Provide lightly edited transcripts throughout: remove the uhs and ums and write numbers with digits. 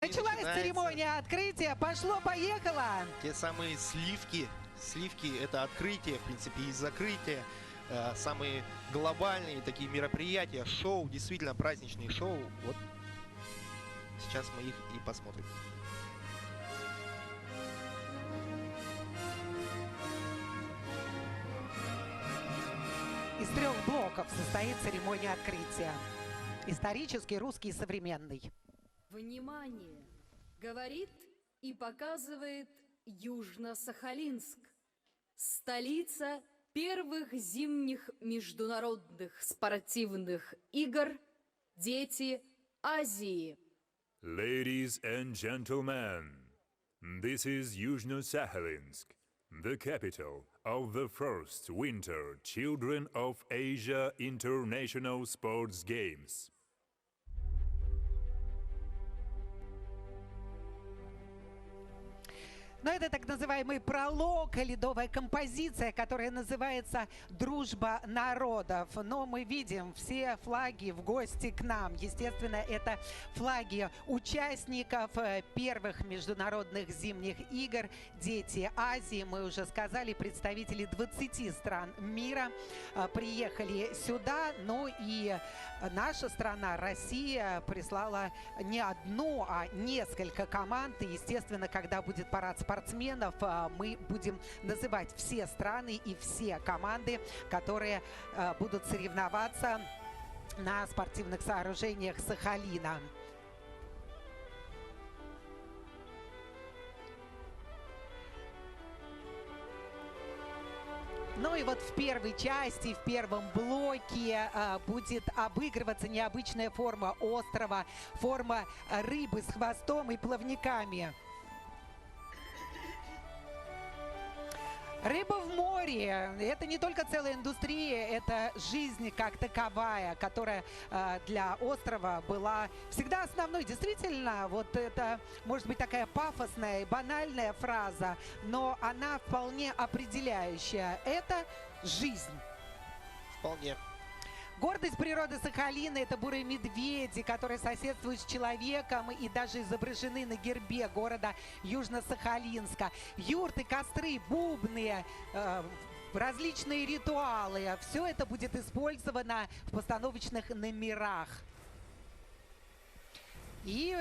Началась церемония открытия. Пошло-поехало. Те самые сливки. Сливки — это открытие, в принципе, и закрытие. Самые глобальные такие мероприятия, шоу, действительно праздничные шоу. Вот сейчас мы их и посмотрим. Из 3 блоков состоит церемония открытия. Исторический, русский и современный. Внимание! Говорит и показывает Южно-Сахалинск. Столица первых зимних международных спортивных игр «Дети Азии». Ladies and gentlemen, this is Yuzhno-Sakhalinsk, the capital of the first Winter Children of Asia International Sports Games. Но это так называемый пролог, ледовая композиция, которая называется «Дружба народов». Но мы видим все флаги в гости к нам. Естественно, это флаги участников первых международных зимних игр «Дети Азии». Мы уже сказали, представители 20 стран мира приехали сюда. Ну и наша страна, Россия, прислала не одну, а несколько команд. И, естественно, когда будет парад спортсменов, мы будем называть все страны и все команды, которые будут соревноваться на спортивных сооружениях Сахалина. Ну и вот в первой части, в первом блоке будет обыгрываться необычная форма острова, форма рыбы с хвостом и плавниками. Рыба в море – это не только целая индустрия, это жизнь как таковая, которая для острова была всегда основной. Действительно, вот это может быть такая пафосная и банальная фраза, но она вполне определяющая. Это жизнь. Вполне. Гордость природы Сахалина – это бурые медведи, которые соседствуют с человеком и даже изображены на гербе города Южно-Сахалинска. Юрты, костры, бубны, различные ритуалы – все это будет использовано в постановочных номерах. И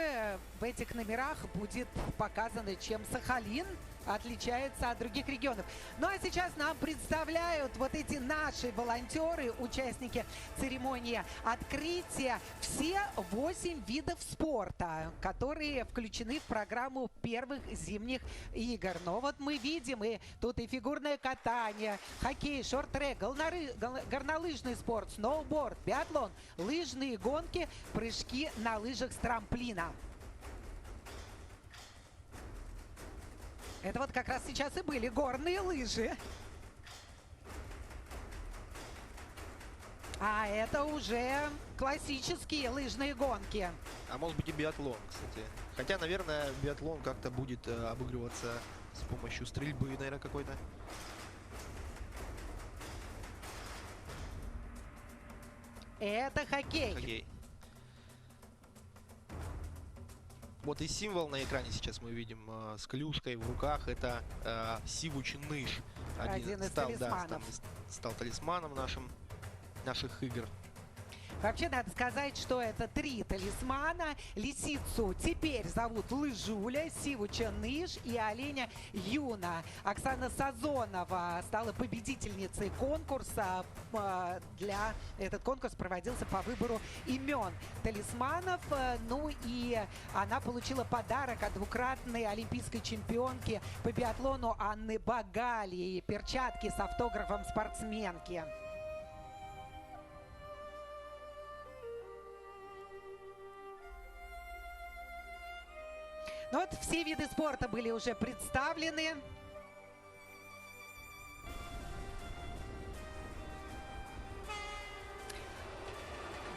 в этих номерах будет показано, чем Сахалин отличается от других регионов. Ну а сейчас нам представляют вот эти наши волонтеры, участники церемонии открытия, все 8 видов спорта, которые включены в программу первых зимних игр. Но вот мы видим, и тут и фигурное катание, хоккей, шорт-трек, горнолыжный спорт, сноуборд, биатлон, лыжные гонки, прыжки на лыжах с трамплина. Это вот как раз сейчас и были горные лыжи. А это уже классические лыжные гонки. А может быть и биатлон, кстати. Хотя, наверное, биатлон как-то будет обыгрываться с помощью стрельбы, наверное, какой-то. Это хоккей. Хоккей. Вот и символ на экране сейчас мы видим с клюшкой в руках. Это Сивуч-Ныш. Один из талисманов. Стал талисманом наших игр. Вообще надо сказать, что это 3 талисмана. Лисицу теперь зовут Лыжуля, Сивуча Ныш и оленя Юна. Оксана Сазонова стала победительницей конкурса. Этот конкурс проводился по выбору имен талисманов. Ну и она получила подарок от двукратной олимпийской чемпионки по биатлону Анны Багали. Перчатки с автографом спортсменки. Ну вот все виды спорта были уже представлены.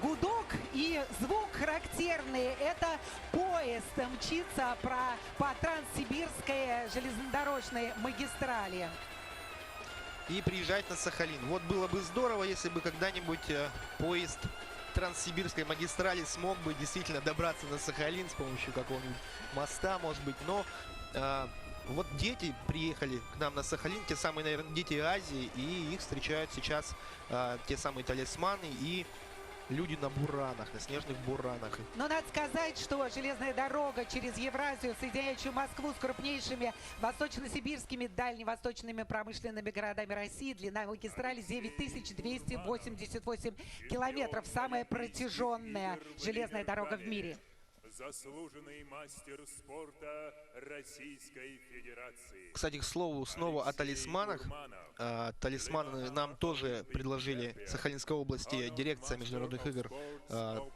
Гудок и звук характерный. Это поезд мчится по Транссибирской железнодорожной магистрали. И приезжать на Сахалин. Вот было бы здорово, если бы когда-нибудь поезд Транссибирской магистрали смог бы действительно добраться на Сахалин с помощью какого-нибудь моста, может быть. Но вот дети приехали к нам на Сахалин, те самые, наверное, дети Азии, и их встречают сейчас те самые талисманы и люди на буранах, на снежных буранах. Но надо сказать, что железная дорога через Евразию, соединяющую Москву с крупнейшими восточно-сибирскими дальневосточными промышленными городами России, длина магистрали 9288 километров. Самая протяженная железная дорога в мире. Заслуженный мастер спорта Российской Федерации. Кстати, к слову, снова о талисманах. Талисманы нам тоже предложили, Сахалинской области, дирекция международных игр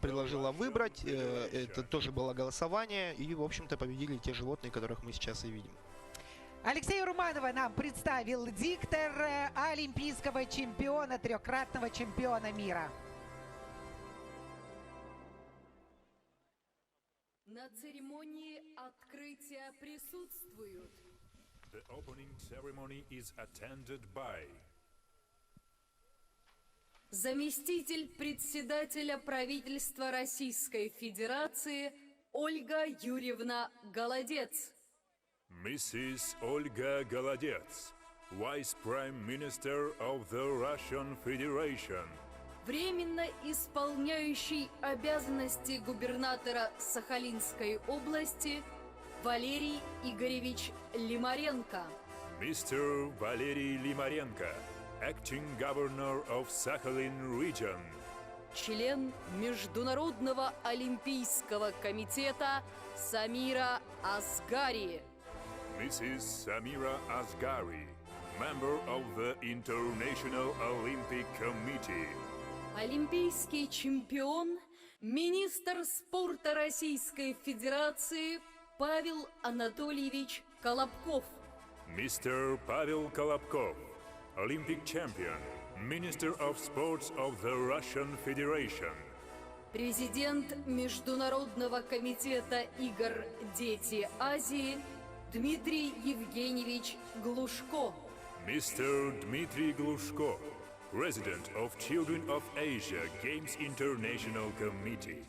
предложила выбрать. Это тоже было голосование. И, в общем-то, победили те животные, которых мы сейчас и видим. Алексея Руманова нам представил диктор олимпийского чемпиона, трехкратного чемпиона мира. На церемонии открытия присутствуют The opening ceremony is attended by заместитель председателя правительства Российской Федерации Ольга Юрьевна Голодец, Mrs. Olga Golodets, Vice Prime Minister of the Russian Federation. временно исполняющий обязанности губернатора Сахалинской области Валерий Игоревич Лимаренко, Mr. Valery Limarenko, Acting Governor of Sakhalin Region. член Международного олимпийского комитета Самира Асгари, Mrs. Samira Asghari, member of the International Olympic Committee. олимпийский чемпион, министр спорта Российской Федерации Павел Анатольевич Колобков, Mr. Pavel Kolobkov, Olympic champion, Minister of Sports of the Russian Federation. президент Международного комитета игр «Дети Азии» Дмитрий Евгеньевич Глушко, Mr. Dmitry Glushko, President of Children of Asia Games International Committee.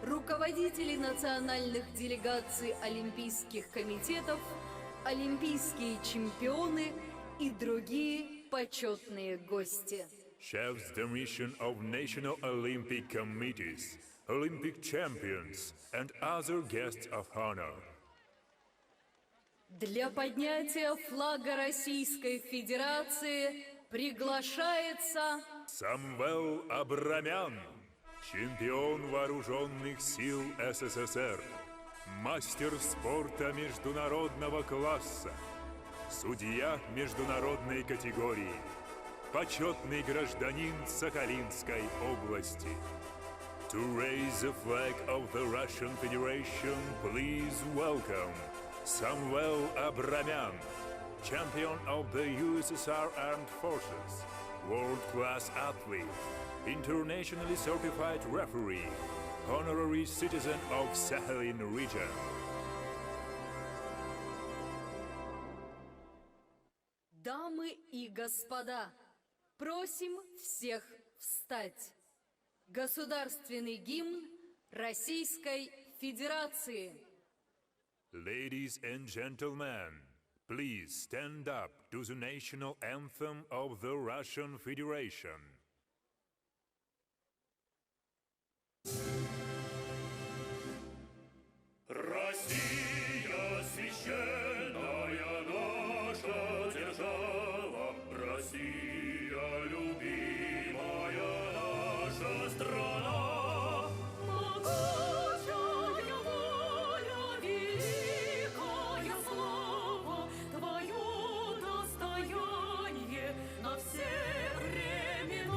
руководители национальных делегаций олимпийских комитетов, олимпийские чемпионы и другие почетные гости. Chefs the mission of national Olympic committees, Olympic champions and other guests of honor. Для поднятия флага Российской Федерации приглашается Самвел Абрамян, чемпион вооруженных сил СССР, мастер спорта международного класса, судья международной категории, почетный гражданин Сахалинской области. To raise the flag of the Russian Federation, please welcome Самвел Абрамян, champion of the USSR Armed Forces, world-class athlete, internationally certified referee, honorary citizen of Sakhalin region. дамы и господа, просим всех встать. Государственный гимн Российской Федерации. Ladies and gentlemen, please stand up to the national anthem of the Russian Federation. Россия, священная наша держава, Россия, любимая наша страна. Могучая воля, великое слово, твое достояние на все времена.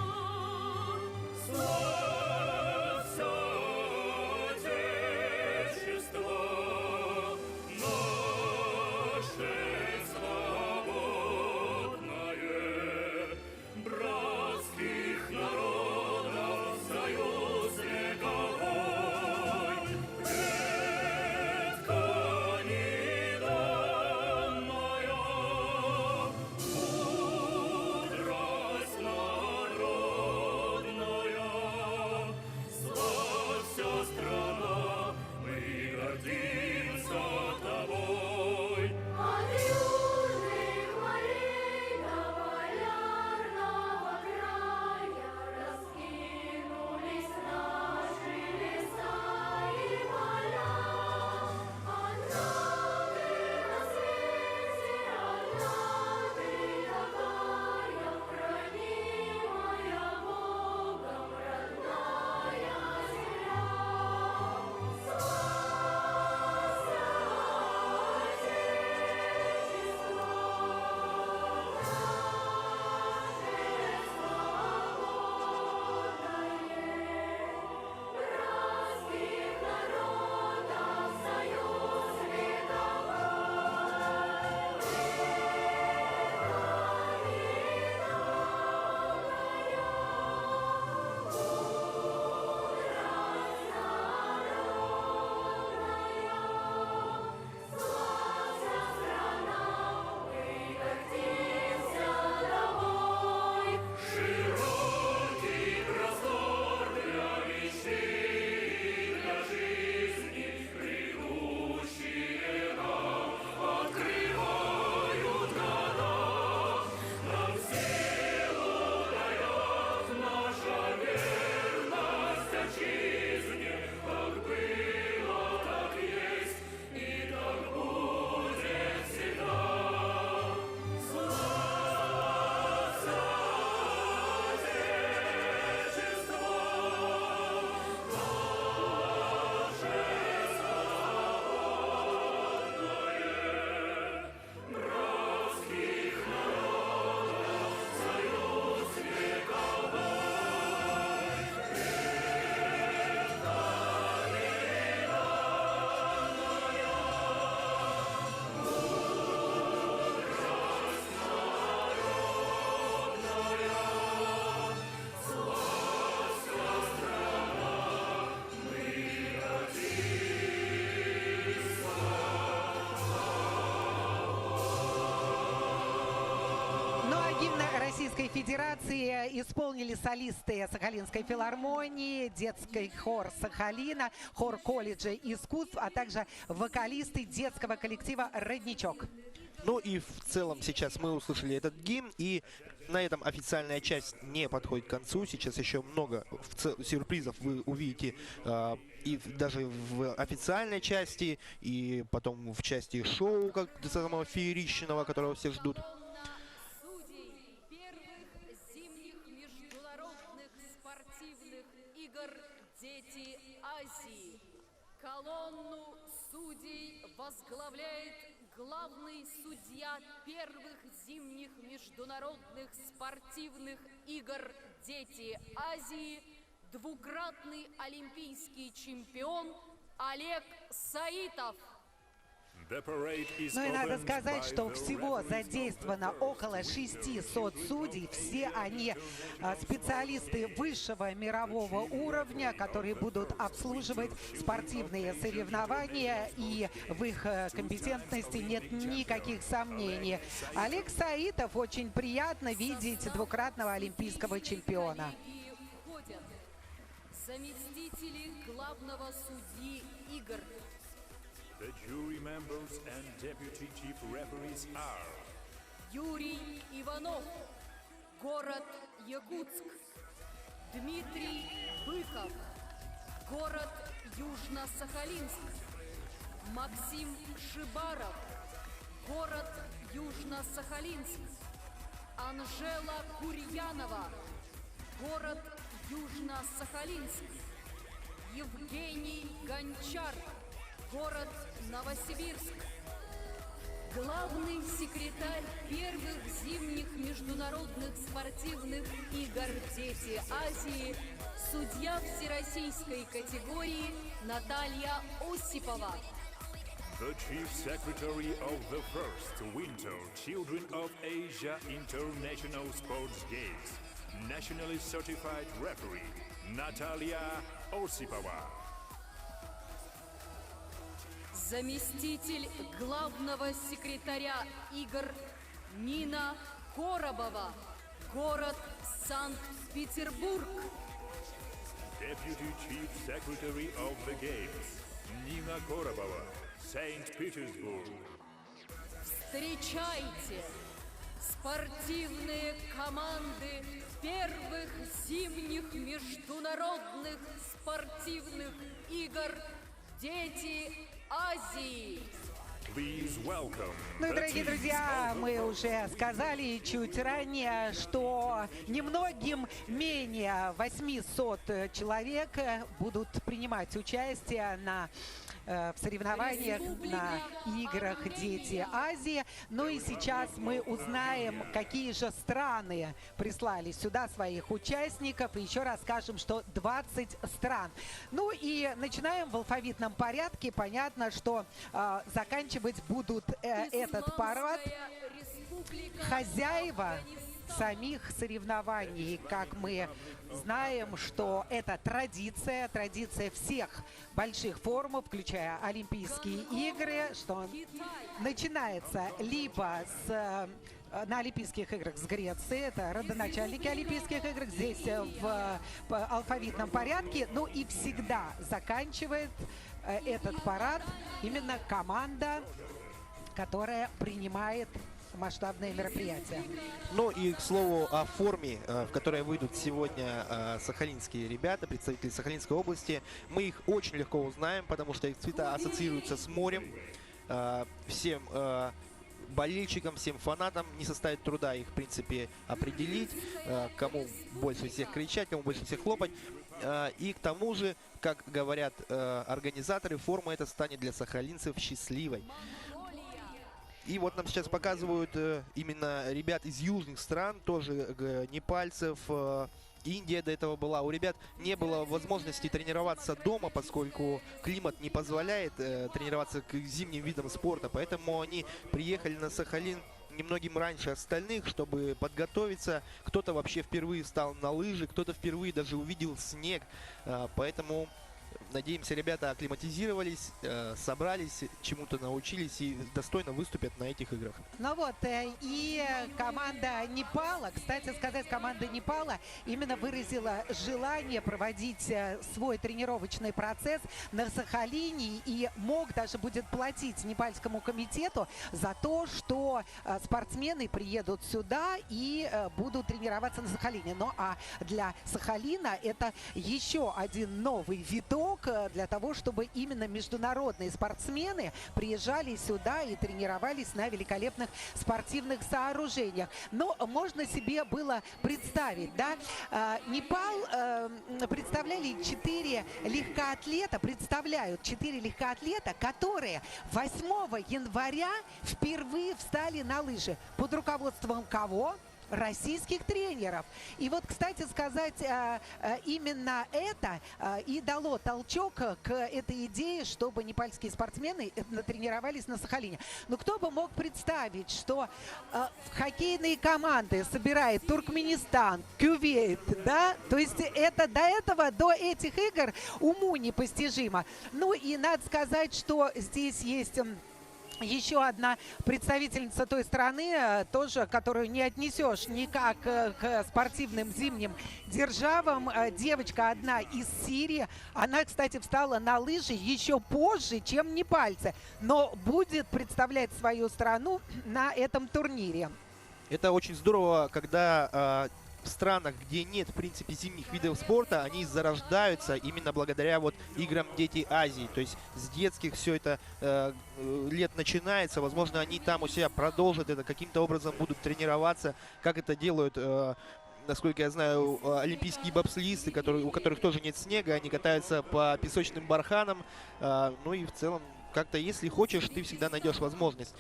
Российской Федерации исполнили солисты Сахалинской филармонии, детский хор Сахалина, хор колледжа искусств, а также вокалисты детского коллектива «Родничок». Ну и в целом сейчас мы услышали этот гимн, и на этом официальная часть не подходит к концу. Сейчас еще много сюрпризов вы увидите и даже в официальной части, и потом в части шоу, как самого фееричного, которого все ждут. Судей первых зимних международных спортивных игр «Дети Азии». Колонну судей возглавляет главный судья первых зимних международных спортивных игр «Дети Азии», двукратный олимпийский чемпион Олег Саитов. The parade is Ну и надо opened сказать, by что the всего referees задействовано of the около Federation 600 of судей. Все они International специалисты высшего мирового уровня, которые будут обслуживать спортивные соревнования, и в их компетентности нет никаких сомнений. Олег Саитов, очень приятно видеть двукратного олимпийского чемпиона. И входят заместители главного судьи игр. The jury members and deputy chief referees are Юрий Иванов, город Якутск. Дмитрий Быков, город Южно-Сахалинск. Максим Шибаров, город Южно-Сахалинск. Анжела Курьянова, город Южно-Сахалинск. Евгений Гончар, город Новосибирск. Главный секретарь первых зимних международных спортивных игр «Дети Азии», судья всероссийской категории Наталья Осипова. the chief secretary of the first Winter Children of Asia International Sports Games, nationally certified referee Natalia Osipova. Заместитель главного секретаря игр Нина Коробова, город Санкт-Петербург. Deputy Chief Secretary of the Games, Nina Korobova, Saint Petersburg. Встречайте спортивные команды первых зимних международных спортивных игр «Дети Азии». Please welcome Ну и, the дорогие teams друзья, of the мы уже сказали чуть ранее, что немногим менее 800 человек будут принимать участие в соревнованиях, на играх «Дети Азии». Ну и сейчас мы узнаем, какие же страны прислали сюда своих участников. И еще раз скажем, что 20 стран. Ну и начинаем в алфавитном порядке. Понятно, что заканчивать будут этот парад хозяева самих соревнований. Как мы знаем, что это традиция всех больших форумов, включая Олимпийские игры, что начинается либо на Олимпийских играх с Греции, это родоначальники Олимпийских игр, здесь в алфавитном порядке, ну и всегда заканчивает этот парад именно команда, которая принимает масштабные мероприятия. Ну и, к слову, о форме, в которой выйдут сегодня сахалинские ребята, представители Сахалинской области. Мы их очень легко узнаем, потому что их цвета ассоциируются с морем. Всем болельщикам, всем фанатам не составит труда их, в принципе, определить, кому больше всех кричать, кому больше всех хлопать. И к тому же, как говорят организаторы, форма эта станет для сахалинцев счастливой. И вот нам сейчас показывают именно ребят из южных стран, тоже непальцев, Индия до этого была. У ребят не было возможности тренироваться дома, поскольку климат не позволяет тренироваться к зимним видам спорта. Поэтому они приехали на Сахалин немногим раньше остальных, чтобы подготовиться. Кто-то вообще впервые встал на лыжи, кто-то впервые даже увидел снег. Поэтому Надеемся, ребята акклиматизировались, собрались, чему-то научились и достойно выступят на этих играх. Ну вот, и команда Непала, кстати сказать, команда Непала именно выразила желание проводить свой тренировочный процесс на Сахалине и МОК даже будет платить Непальскому комитету за то, что спортсмены приедут сюда и будут тренироваться на Сахалине. Ну а для Сахалина это еще один новый виток для того, чтобы именно международные спортсмены приезжали сюда и тренировались на великолепных спортивных сооружениях. Но можно себе было представить, да, Непал представляют 4 легкоатлета, которые 8 января впервые встали на лыжи. Под руководством кого? Российских тренеров. И вот, кстати сказать, именно это и дало толчок к этой идее, чтобы непальские спортсмены тренировались на Сахалине. Но кто бы мог представить, что хоккейные команды собирает Туркменистан, Кувейт, да? То есть это до этих игр уму непостижимо. Ну и надо сказать, что здесь есть еще одна представительница той страны, тоже, которую не отнесешь никак к спортивным зимним державам. Девочка одна из Сирии. Она, кстати, встала на лыжи еще позже, чем непальцы, но будет представлять свою страну на этом турнире. Это очень здорово, когда в странах, где нет, в принципе, зимних видов спорта, они зарождаются именно благодаря вот играм «Дети Азии». То есть с детских все это лет начинается. Возможно, они там у себя продолжат это, каким-то образом будут тренироваться, как это делают, насколько я знаю, олимпийские бобслисты, у которых тоже нет снега, они катаются по песочным барханам. Ну и в целом, как-то, если хочешь, ты всегда найдешь возможность.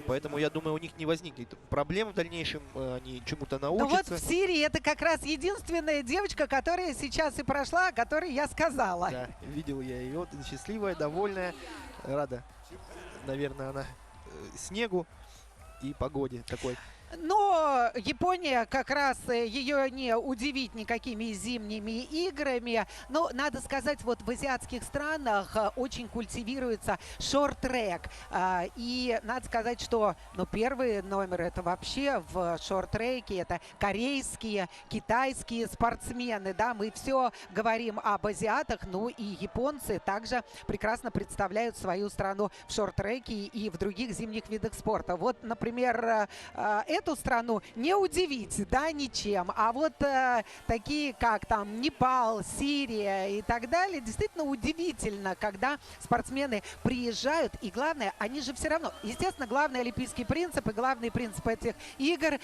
Поэтому, я думаю, у них не возникнет проблем в дальнейшем, они чему-то научатся. Ну вот в Сирии это как раз единственная девочка, которая сейчас и прошла, о которой я сказала. Да, видел я ее, вот, счастливая, довольная, рада, наверное, она снегу и погоде такой. Но Япония как раз ее не удивить никакими зимними играми. Но надо сказать, вот в азиатских странах очень культивируется шорт-трек. И надо сказать, что первый номер это вообще в шорт-треке. Это корейские, китайские спортсмены. Да, мы все говорим об азиатах, ну и японцы также прекрасно представляют свою страну в шорт-треке и в других зимних видах спорта. Вот, например, эту страну не удивить, да, ничем. А вот такие, как там Непал, Сирия и так далее, действительно удивительно, когда спортсмены приезжают. И главное, они же все равно, естественно, главный олимпийский принцип и главный принцип этих игр,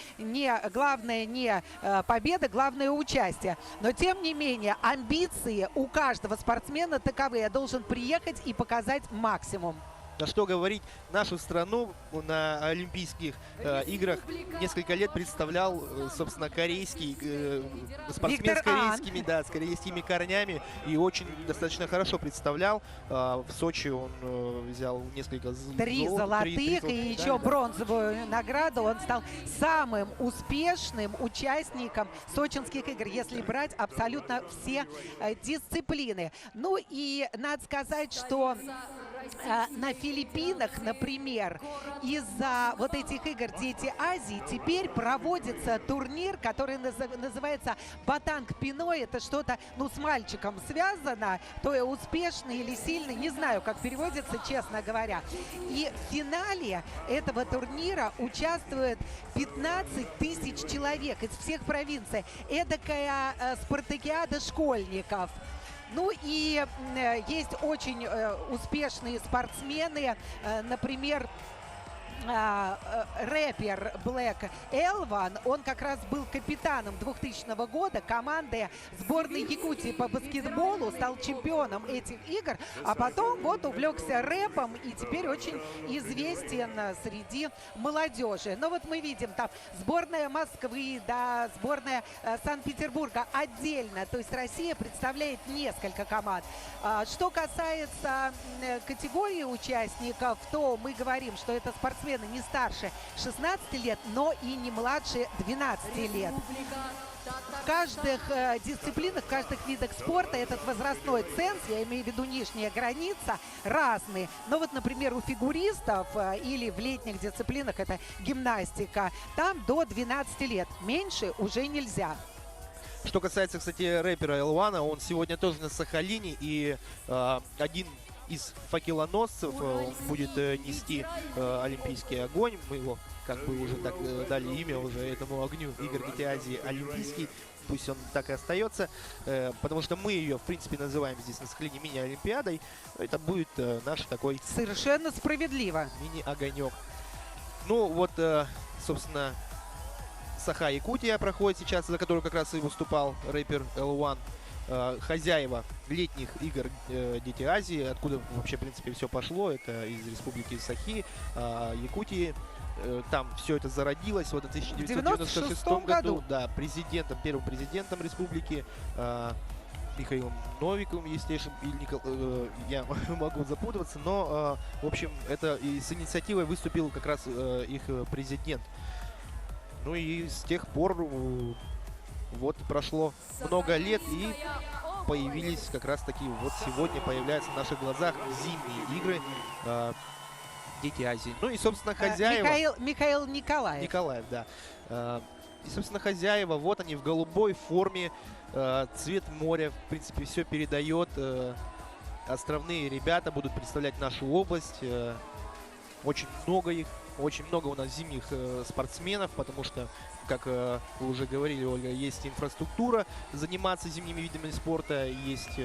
главное не победа, главное участие. Но тем не менее, амбиции у каждого спортсмена таковы. Я должен приехать и показать максимум. Да что говорить, нашу страну на Олимпийских играх несколько лет представлял, собственно, корейский спортсмен с корейскими корнями и очень достаточно хорошо представлял. В Сочи он взял несколько три золотых и еще бронзовую награду. Он стал самым успешным участником сочинских игр, если брать абсолютно все дисциплины. Ну и надо сказать, что на Филиппинах, например, из-за вот этих игр «Дети Азии» теперь проводится турнир, который называется «Батанг Пиной». Это что-то, с мальчиком связано, то есть успешный или сильный, не знаю, как переводится, честно говоря. И в финале этого турнира участвует 15 тысяч человек из всех провинций. Эдакая спартакиада школьников. Ну и есть очень успешные спортсмены, например, рэпер Black Elvan, он как раз был капитаном 2000 года команды сборной Якутии по баскетболу, стал чемпионом этих игр, а потом вот увлекся рэпом и теперь очень известен среди молодежи. Но вот мы видим там сборная Москвы, да, сборная Санкт-Петербурга отдельно, то есть Россия представляет несколько команд. Что касается категории участников, то мы говорим, что это спортсмены не старше 16 лет, но и не младше 12 лет. В каждых дисциплинах, в каждых видах спорта этот возрастной ценз, я имею в виду нижняя граница, разный. Но вот, например, у фигуристов или в летних дисциплинах, это гимнастика, там до 12 лет. Меньше уже нельзя. Что касается, кстати, рэпера L1, он сегодня тоже на Сахалине, и один из факелоносцев будет нести олимпийский огонь. Мы его как бы уже так дали имя уже этому огню, Игорь Дети Азии олимпийский. Пусть он так и остается, потому что мы ее, в принципе, называем здесь на Сахалине мини-олимпиадой. Это будет наш такой... Совершенно справедливо. Мини-огонек. Ну вот, собственно, Саха-Якутия проходит сейчас, за которую как раз и выступал рэпер L1. Хозяева летних игр Дети Азии, откуда вообще, в принципе, все пошло. Это из республики Сахи, Якутии. Там все это зародилось в 1996 году. Да, первым президентом республики Михаилом Новиковым, естественно, я могу запутываться, но, в общем, это и с инициативой выступил как раз их президент. Ну и с тех пор вот прошло много лет, и появились как раз таки, вот сегодня появляются в наших глазах зимние игры Дети Азии. Ну и, собственно, хозяева... Михаил Николаев. Николаев, да. И, собственно, хозяева, вот они в голубой форме, цвет моря, в принципе, все передает. Островные ребята будут представлять нашу область. Очень много их. Очень много у нас зимних спортсменов, потому что, как вы уже говорили, Ольга, есть инфраструктура заниматься зимними видами спорта, есть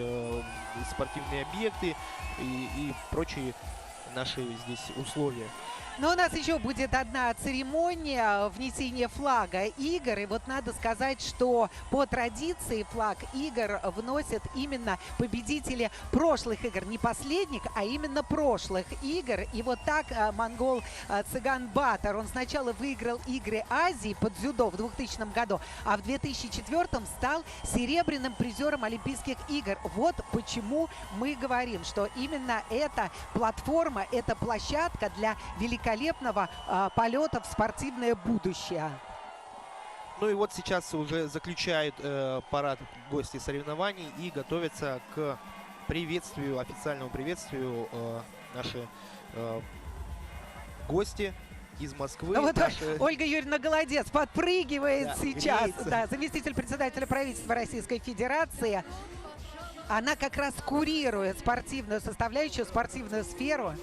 спортивные объекты и прочие наши здесь условия. Но у нас еще будет одна церемония внесения флага игр. И вот надо сказать, что по традиции флаг игр вносят именно победители прошлых игр. Не последних, а именно прошлых игр. И вот так монгол Цыган Батор, он сначала выиграл игры Азии под дзюдо в 2000 году, а в 2004 стал серебряным призером Олимпийских игр. Вот почему мы говорим, что именно эта платформа, эта площадка для великолепного полета в спортивное будущее. Ну и вот сейчас уже заключают парад гости соревнований и готовятся к приветствию, официальному приветствию наши гости из Москвы. Ну, вот Ольга Юрьевна Голодец подпрыгивает, да, сейчас. Греется. Да, заместитель председателя правительства Российской Федерации. Она как раз курирует спортивную составляющую, спортивную сферу.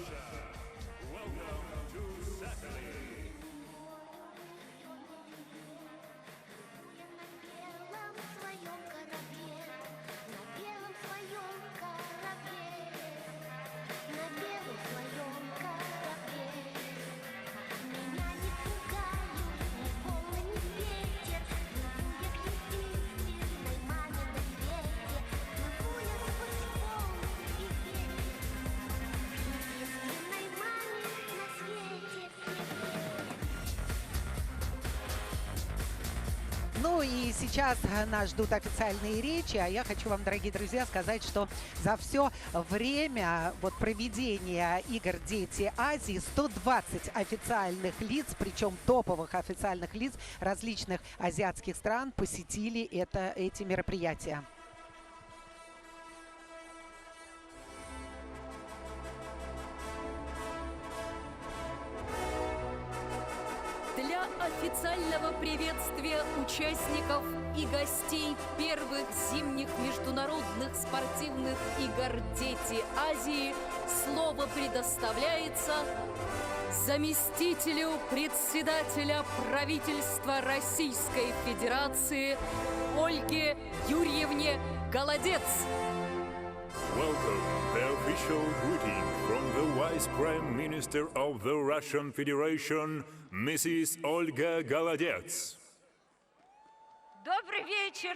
Ну и сейчас нас ждут официальные речи, а я хочу вам, дорогие друзья, сказать, что за все время проведения игр Дети Азии 120 официальных лиц, причем топовых официальных лиц различных азиатских стран посетили эти мероприятия. Для официального приветствия участников и гостей первых зимних международных спортивных игр «Дети Азии» слово предоставляется заместителю председателя правительства Российской Федерации Ольге Юрьевне Голодец. Welcome, the official greeting from the Vice Prime Minister of the Russian Federation, Mrs. Olga Голодец. Добрый вечер,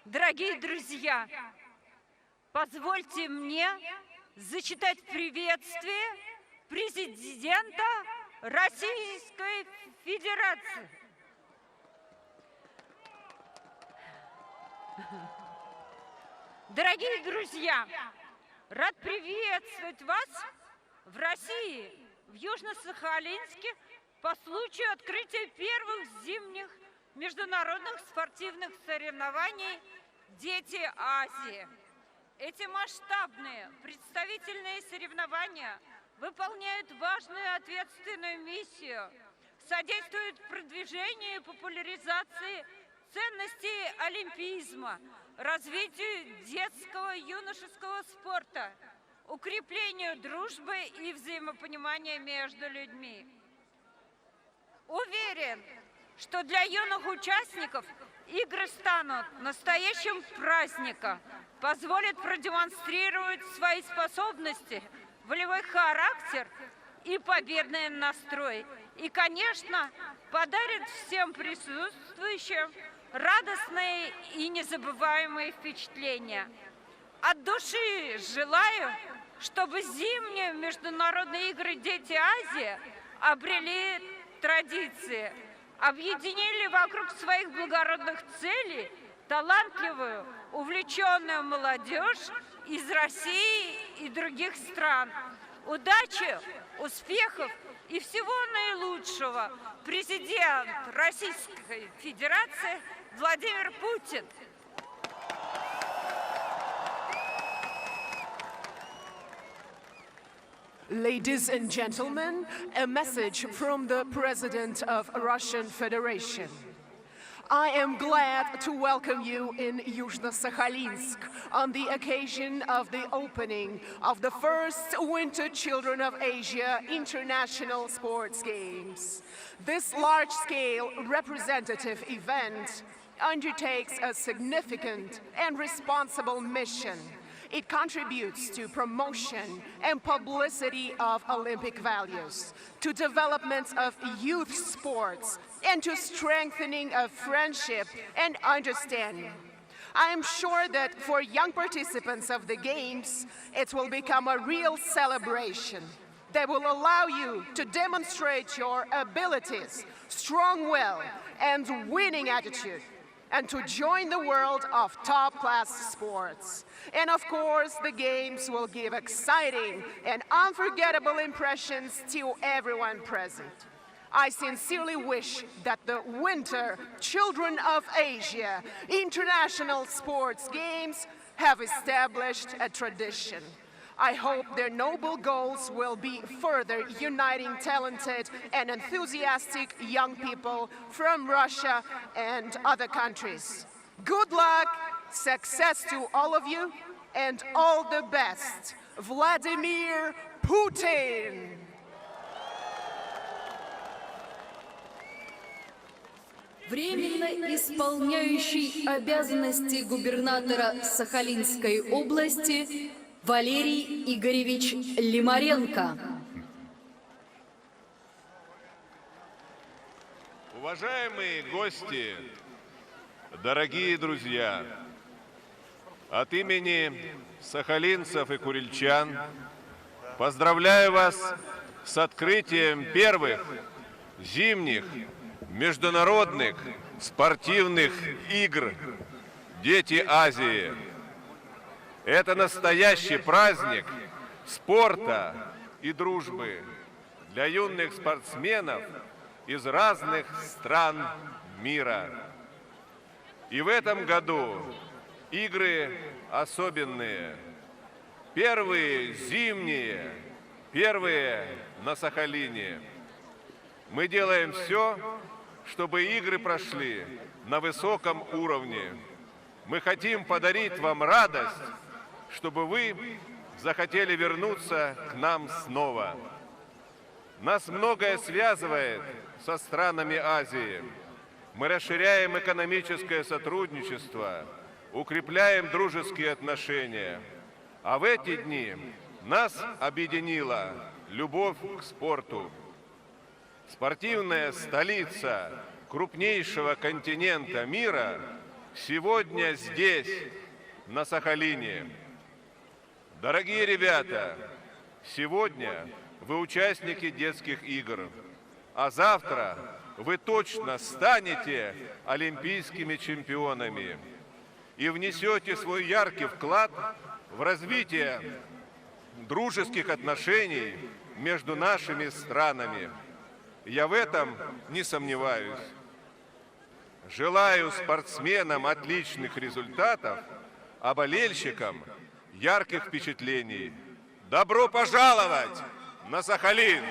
дорогие друзья! Позвольте мне зачитать приветствие президента Российской Федерации. Дорогие друзья, рад приветствовать вас в России, в Южно-Сахалинске, по случаю открытия первых зимних международных спортивных соревнований «Дети Азии». Эти масштабные представительные соревнования выполняют важную и ответственную миссию, содействуют продвижению и популяризации ценностей олимпизма, развитию детского и юношеского спорта, укреплению дружбы и взаимопонимания между людьми. Уверен, что для юных участников игры станут настоящим праздником, позволят продемонстрировать свои способности, волевой характер и победный настрой. И, конечно, подарят всем присутствующим радостные и незабываемые впечатления. От души желаю, чтобы зимние международные игры «Дети Азии» обрели традиции, объединили вокруг своих благородных целей талантливую, увлеченную молодежь из России и других стран. Удачи, успехов и всего наилучшего. Президент Российской Федерации Владимир Путин. Ladies and gentlemen, a message from the President of Russian Federation. I am glad to welcome you in Yuzhno-Sakhalinsk on the occasion of the opening of the first Winter Children of Asia International Sports Games. This large-scale representative event undertakes a significant and responsible mission. It contributes to promotion and publicity of Olympic values, to development of youth sports, and to strengthening of friendship and understanding. I am sure that for young participants of the Games, it will become a real celebration that will allow you to demonstrate your abilities, strong will, and winning attitude, and to join the world of top-class sports. And of course, the Games will give exciting and unforgettable impressions to everyone present. I sincerely wish that the Winter Children of Asia International Sports Games have established a tradition. I hope their noble goals will be further uniting talented and enthusiastic young people from Russia and other countries. Good luck, success to all of you, and all the best. Vladimir Putin! Временно исполняющий обязанности губернатора Сахалинской области Валерий Игоревич Лимаренко. Уважаемые гости, дорогие друзья, от имени сахалинцев и курильчан поздравляю вас с открытием первых зимних международных спортивных игр «Дети Азии». Это настоящий праздник спорта и дружбы для юных спортсменов из разных стран мира. И в этом году игры особенные. Первые зимние, первые на Сахалине. Мы делаем все, чтобы игры прошли на высоком уровне. Мы хотим подарить вам радость, чтобы вы захотели вернуться к нам снова. Нас многое связывает со странами Азии. Мы расширяем экономическое сотрудничество, укрепляем дружеские отношения. А в эти дни нас объединила любовь к спорту. Спортивная столица крупнейшего континента мира сегодня здесь, на Сахалине. Дорогие ребята, сегодня вы участники детских игр, а завтра вы точно станете олимпийскими чемпионами и внесете свой яркий вклад в развитие дружеских отношений между нашими странами. Я в этом не сомневаюсь. Желаю спортсменам отличных результатов, а болельщикам ярких впечатлений. Добро пожаловать на Сахалин!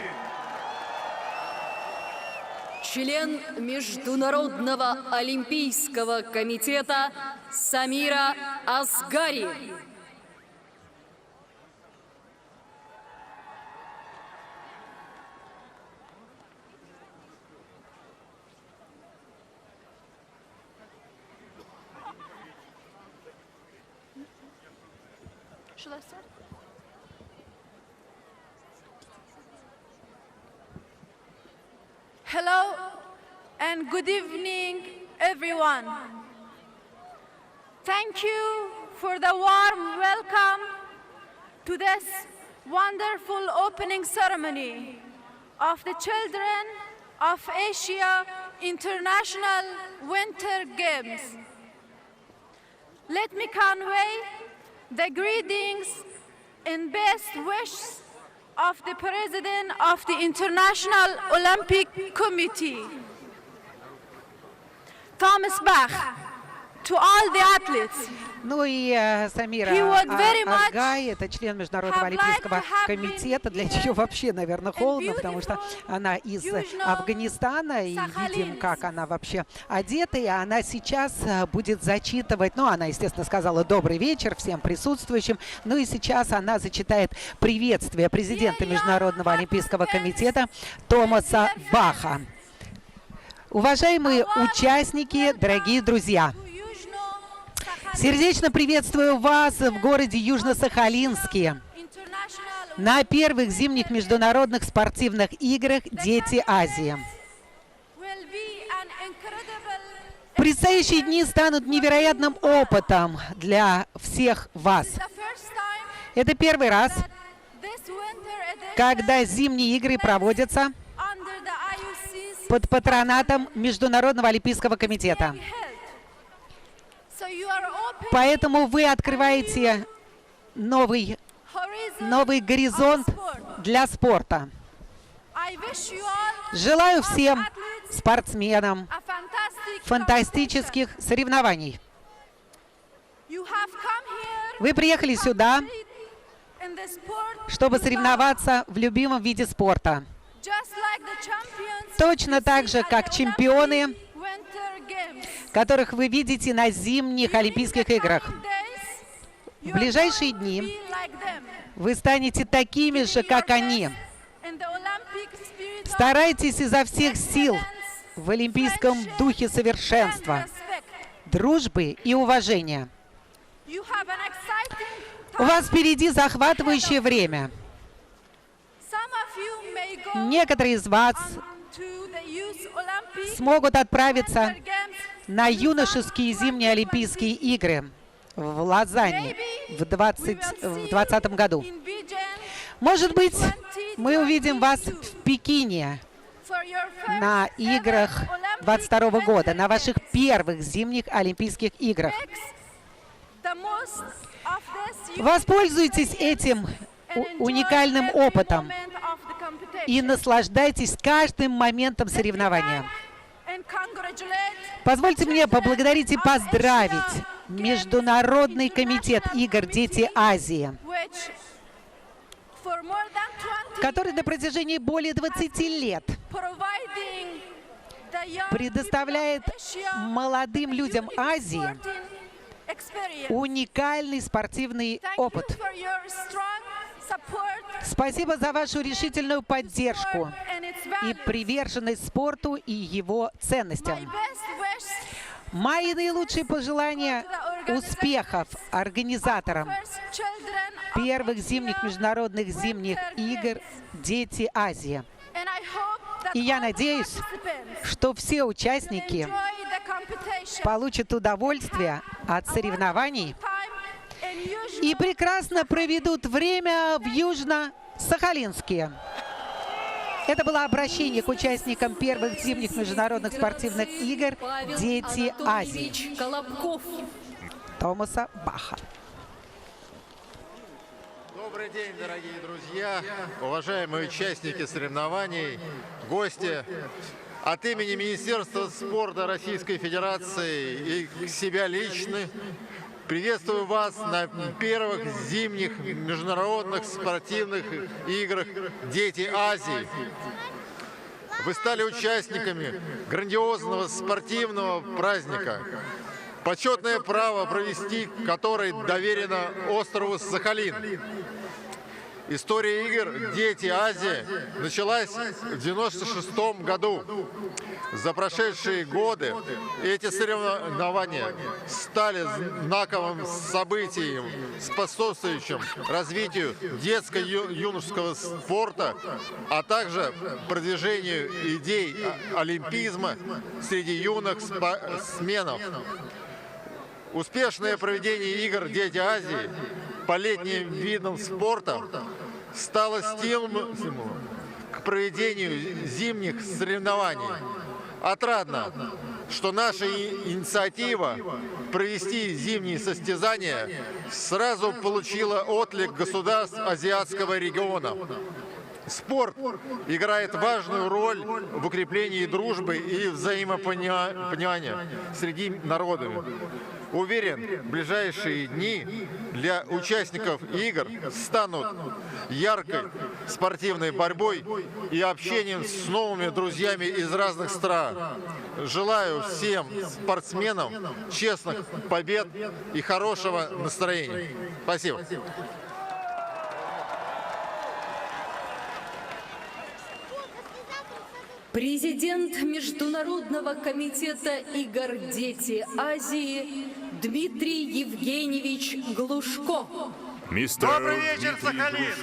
Член Международного олимпийского комитета Самира Асгари. Hello and good evening, everyone. Thank you for the warm welcome to this wonderful opening ceremony of the Children of Asia International Winter Games. Let me convey the greetings and best wishes of the President of the International Olympic Committee, Thomas Bach, to all the athletes. Ну и Самира He would very much Асгай, это член Международного have liked олимпийского to have комитета, для нее вообще, наверное, холодно, потому что она из Афганистана, и видим, как она вообще одета, и она сейчас будет зачитывать, ну, она, естественно, сказала «добрый вечер» всем присутствующим, ну и сейчас она зачитает приветствие президента Международного олимпийского комитета Томаса Баха. Уважаемые участники, дорогие друзья! Сердечно приветствую вас в городе Южно-Сахалинске на первых зимних международных спортивных играх «Дети Азии». Предстоящие дни станут невероятным опытом для всех вас. Это первый раз, когда зимние игры проводятся под патронатом Международного олимпийского комитета. Поэтому вы открываете новый горизонт для спорта. Желаю всем спортсменам фантастических соревнований. Вы приехали сюда, чтобы соревноваться в любимом виде спорта. Точно так же, как чемпионы, которых вы видите на зимних Олимпийских играх. В ближайшие дни вы станете такими же, как они. Старайтесь изо всех сил в олимпийском духе совершенства, дружбы и уважения. У вас впереди захватывающее время. Некоторые из вас смогут отправиться на юношеские зимние Олимпийские игры в Лозанне в 2020 году. Может быть, мы увидим вас в Пекине на играх 2022 года, на ваших первых зимних Олимпийских играх. Воспользуйтесь этим уникальным опытом и наслаждайтесь каждым моментом соревнования. Позвольте мне поблагодарить и поздравить Международный комитет игр «Дети Азии», который на протяжении более 20 лет предоставляет молодым людям Азии уникальный спортивный опыт. Спасибо за вашу решительную поддержку и приверженность спорту и его ценностям. Мои наилучшие пожелания успехов организаторам первых зимних международных зимних игр «Дети Азии». И я надеюсь, что все участники получат удовольствие от соревнований и прекрасно проведут время в Южно-Сахалинске. Это было обращение к участникам первых зимних международных спортивных игр «Дети Азии» Томаса Баха. Добрый день, дорогие друзья, уважаемые участники соревнований, гости. от имени Министерства спорта Российской Федерации и себя лично приветствую вас на первых зимних международных спортивных играх «Дети Азии». Вы стали участниками грандиозного спортивного праздника, почетное право провести который доверено острову Сахалин. История игр «Дети Азии» началась в 1996 году. За прошедшие годы эти соревнования стали знаковым событием, способствующим развитию детско-юношеского спорта, а также продвижению идей олимпизма среди юных спортсменов. Успешное проведение игр «Дети Азии» по летним видам спорта стало стимулом к проведению зимних соревнований. Отрадно, что наша инициатива провести зимние состязания сразу получила отклик государств азиатского региона. Спорт играет важную роль в укреплении дружбы и взаимопонимания среди народов. Уверен, в ближайшие дни для участников игр станут яркой спортивной борьбой и общением с новыми друзьями из разных стран. Желаю всем спортсменам честных побед и хорошего настроения. Спасибо. Президент Международного комитета игр «Дети Азии» Дмитрий Евгеньевич Глушко. Добрый вечер, Сахалин!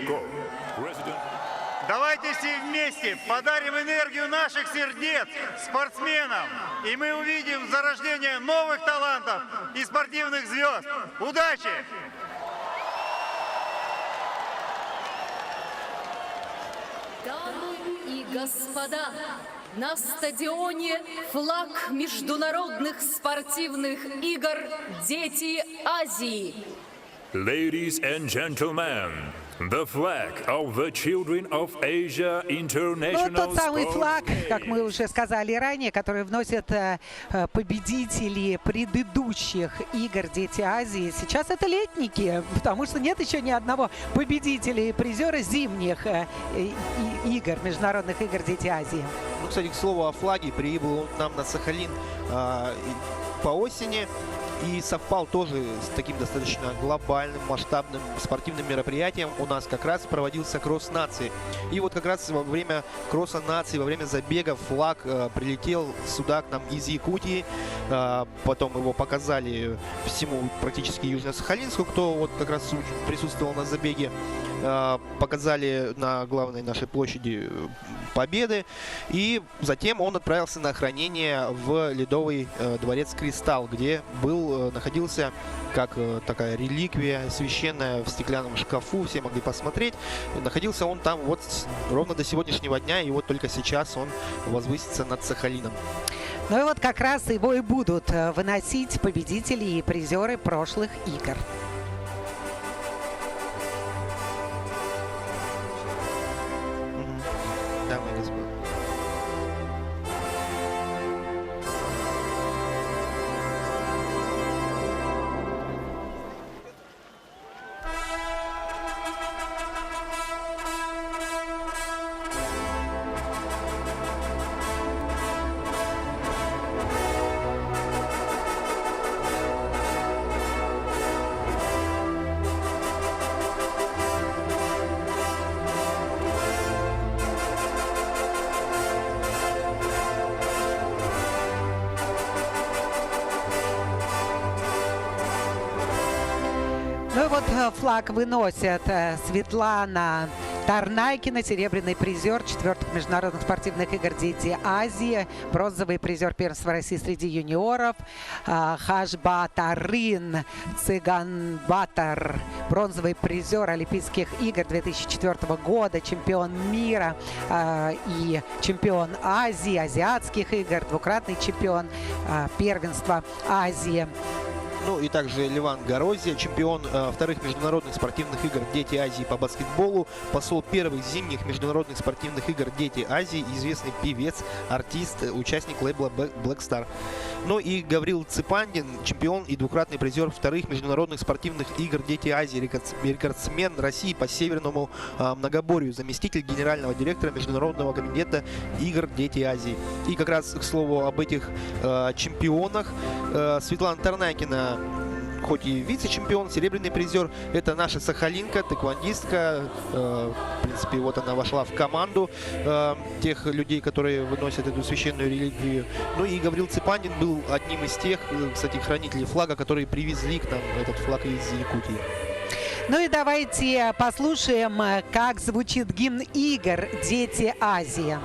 Давайте все вместе подарим энергию наших сердец спортсменам, и мы увидим зарождение новых талантов и спортивных звезд. Удачи! Дамы и господа, на стадионе флаг международных спортивных игр «Дети Азии». Ladies and gentlemen, the flag of the Children of Asia International Ну, тот самый Sports флаг, как Games. мы уже сказали ранее, который вносят победители предыдущих игр «Дети Азии». Сейчас это летники, потому что нет еще ни одного победителя и призера зимних игр, международных игр «Дети Азии». Ну, кстати, к слову о флаге, прибыл он к нам на Сахалин по осени. И совпал тоже с таким достаточно глобальным, масштабным спортивным мероприятием. У нас как раз проводился кросс нации. И вот как раз во время кросса нации, во время забега флаг прилетел сюда к нам из Якутии. Потом его показали всему практически Южно-Сахалинску, кто вот как раз присутствовал на забеге. Показали на главной нашей площади Победы. И затем он отправился на хранение в Ледовый дворец «Кристалл», где находился как такая реликвия священная в стеклянном шкафу. Все могли посмотреть. Находился он там вот ровно до сегодняшнего дня. И вот только сейчас он возвысится над Сахалином. Ну и вот как раз его и будут выносить победители и призеры прошлых игр. Дамы и господа. Ну и вот флаг выносят Светлана Тарнайкина, серебряный призер 4-х международных спортивных игр «Дети Азии», бронзовый призер первенства России среди юниоров, Хашбатарын Цыганбатар, бронзовый призер Олимпийских игр 2004 года, чемпион мира и чемпион Азии, азиатских игр, двукратный чемпион первенства Азии. Ну и также Леван Горозия, чемпион вторых международных спортивных игр «Дети Азии» по баскетболу, посол первых зимних международных спортивных игр «Дети Азии», известный певец, артист, участник лейбла Black Star. Ну и Гаврил Ципандин, чемпион и двукратный призер вторых международных спортивных игр «Дети Азии», рекордсмен России по северному многоборью, заместитель генерального директора Международного комитета игр «Дети Азии». И как раз, к слову, об этих чемпионах, Светлана Тарнакина, хоть и вице-чемпион, серебряный призер, это наша сахалинка, тэквондистка. В принципе, вот она вошла в команду тех людей, которые выносят эту священную религию. Ну и Гаврил Ципандин был одним из тех, кстати, хранителей флага, которые привезли к нам этот флаг из Якутии. Ну и давайте послушаем, как звучит гимн игр «Дети Азии».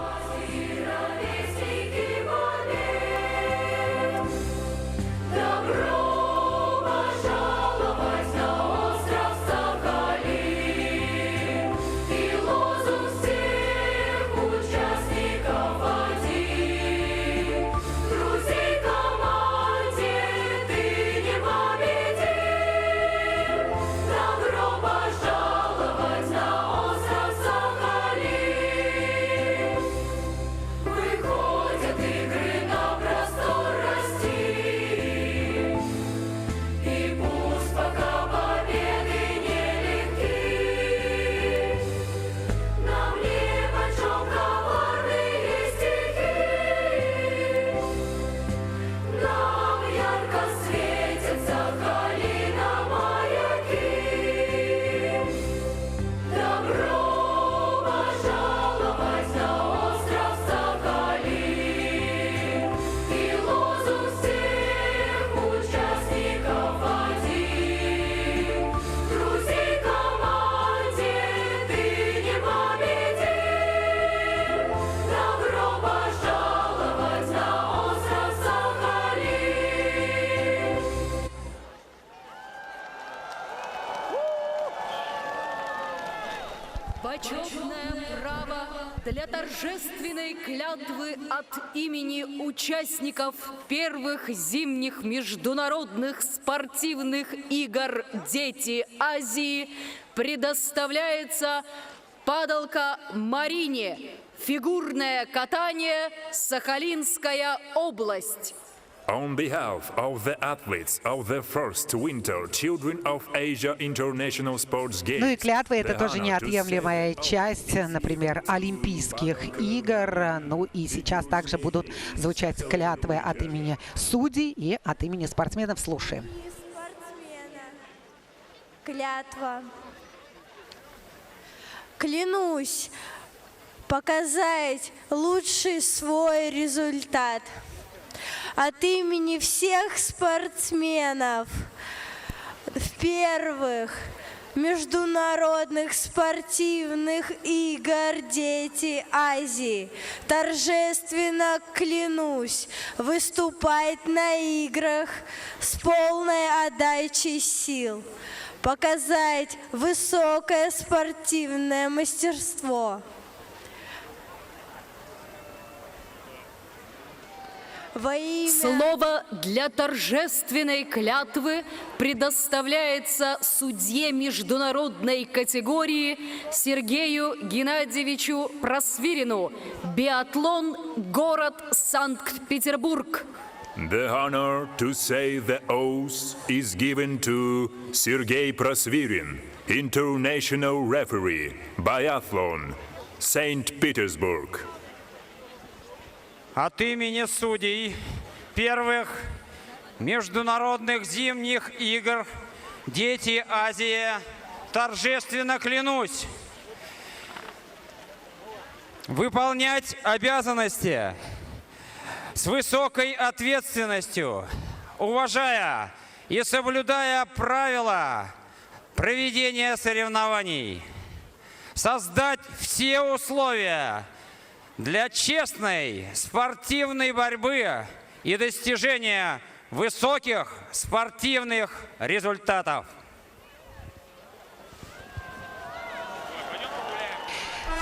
Почетное право для торжественной клятвы от имени участников первых зимних международных спортивных игр «Дети Азии» предоставляется падалка Марине. Фигурное катание, Сахалинская область. On behalf of the athletes of the first Winter Children of Asia International Sports Games, Ну и клятва — это the тоже honor to неотъемлемая say часть, например, Олимпийских игр. Ну и сейчас также будут звучать клятвы от имени судей и от имени спортсменов. Слушаем. Клятва. Клянусь показать лучший свой результат от имени всех спортсменов в первых международных спортивных игр «Дети Азии». Торжественно клянусь выступать на играх с полной отдачей сил, показать высокое спортивное мастерство. Во имя... Слово для торжественной клятвы предоставляется судье международной категории Сергею Геннадьевичу Просвирину. Биатлон, город Санкт-Петербург. The honor to say the oath is given to Sergei Prosvirin, international referee, biathlon, St. Petersburg. От имени судей первых международных зимних игр «Дети Азии» торжественно клянусь выполнять обязанности с высокой ответственностью, уважая и соблюдая правила проведения соревнований, создать все условия для честной спортивной борьбы и достижения высоких спортивных результатов.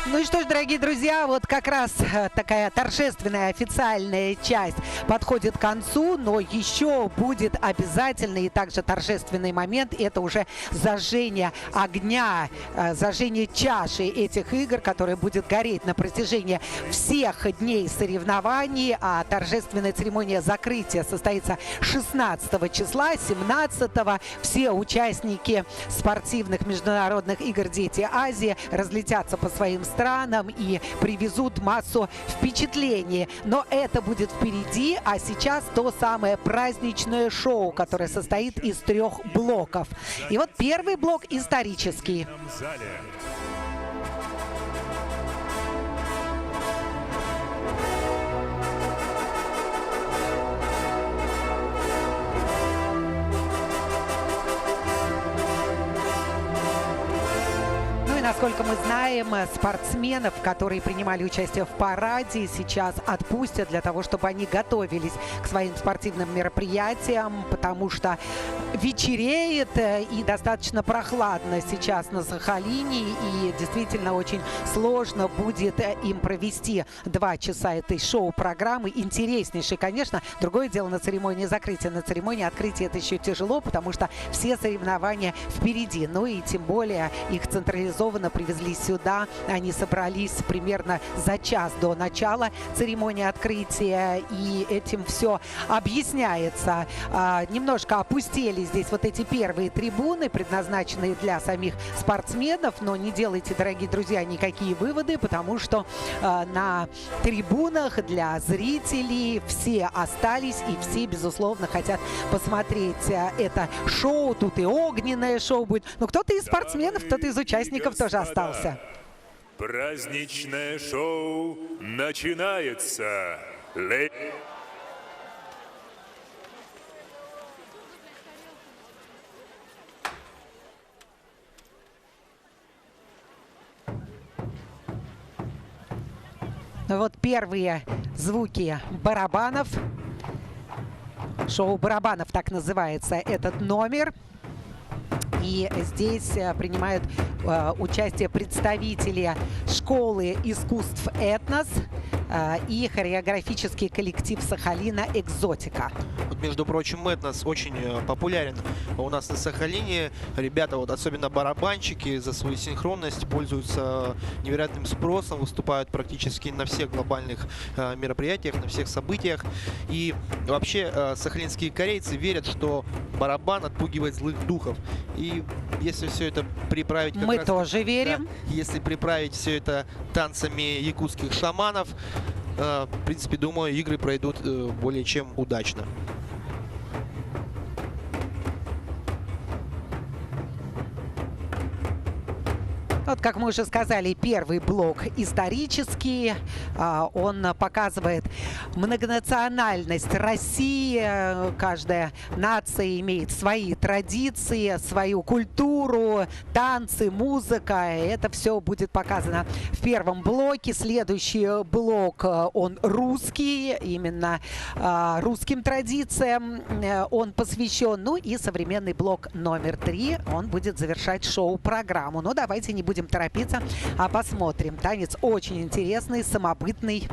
Ну и что ж, дорогие друзья, вот как раз такая торжественная официальная часть подходит к концу, но еще будет обязательный и также торжественный момент. Это уже зажжение огня, зажжение чаши этих игр, которая будет гореть на протяжении всех дней соревнований. А торжественная церемония закрытия состоится 16 числа, 17-го. Все участники спортивных международных игр «Дети Азии» разлетятся по своим странам и привезут массу впечатлений. Но это будет впереди, а сейчас то самое праздничное шоу, которое состоит из 3 блоков. И вот первый блок исторический. Насколько мы знаем, спортсменов, которые принимали участие в параде, сейчас отпустят для того, чтобы они готовились к своим спортивным мероприятиям, потому что вечереет и достаточно прохладно сейчас на Сахалине, и действительно очень сложно будет им провести 2 часа этой шоу-программы. Интереснейшей, конечно. Другое дело на церемонии закрытия. На церемонии открытия это еще тяжело, потому что все соревнования впереди. Ну и тем более их централизованно привезли сюда. Они собрались примерно за час до начала церемонии открытия, и этим все объясняется. Немножко опустели здесь вот эти первые трибуны, предназначенные для самих спортсменов, но не делайте, дорогие друзья, никакие выводы, потому что на трибунах для зрителей все остались, и все, безусловно, хотят посмотреть это шоу. Тут и огненное шоу будет. Но кто-то из спортсменов, кто-то из участников тоже остался. Праздничное шоу начинается. Вот первые звуки барабанов. Шоу барабанов, так называется этот номер. И здесь принимают участие представители школы искусств «Этнос» и хореографический коллектив Сахалина «Экзотика». Вот, между прочим, «Этнос» очень популярен у нас на Сахалине. Ребята, вот особенно барабанщики, за свою синхронность пользуются невероятным спросом, выступают практически на всех глобальных мероприятиях, на всех событиях. И вообще сахалинские корейцы верят, что барабан отпугивает злых духов. И если все это приправить... Мы тоже верим. Да, если приправить все это танцами якутских шаманов, в принципе, думаю, игры пройдут более чем удачно. Вот, как мы уже сказали, первый блок исторический. Он показывает многонациональность России. Каждая нация имеет свои традиции, свою культуру, танцы, музыка. Это все будет показано в первом блоке. Следующий блок, он русский, именно русским традициям он посвящен. Ну и современный блок номер 3, он будет завершать шоу-программу. Но давайте не будем торопиться, а посмотрим. Танец очень интересный, самобытный.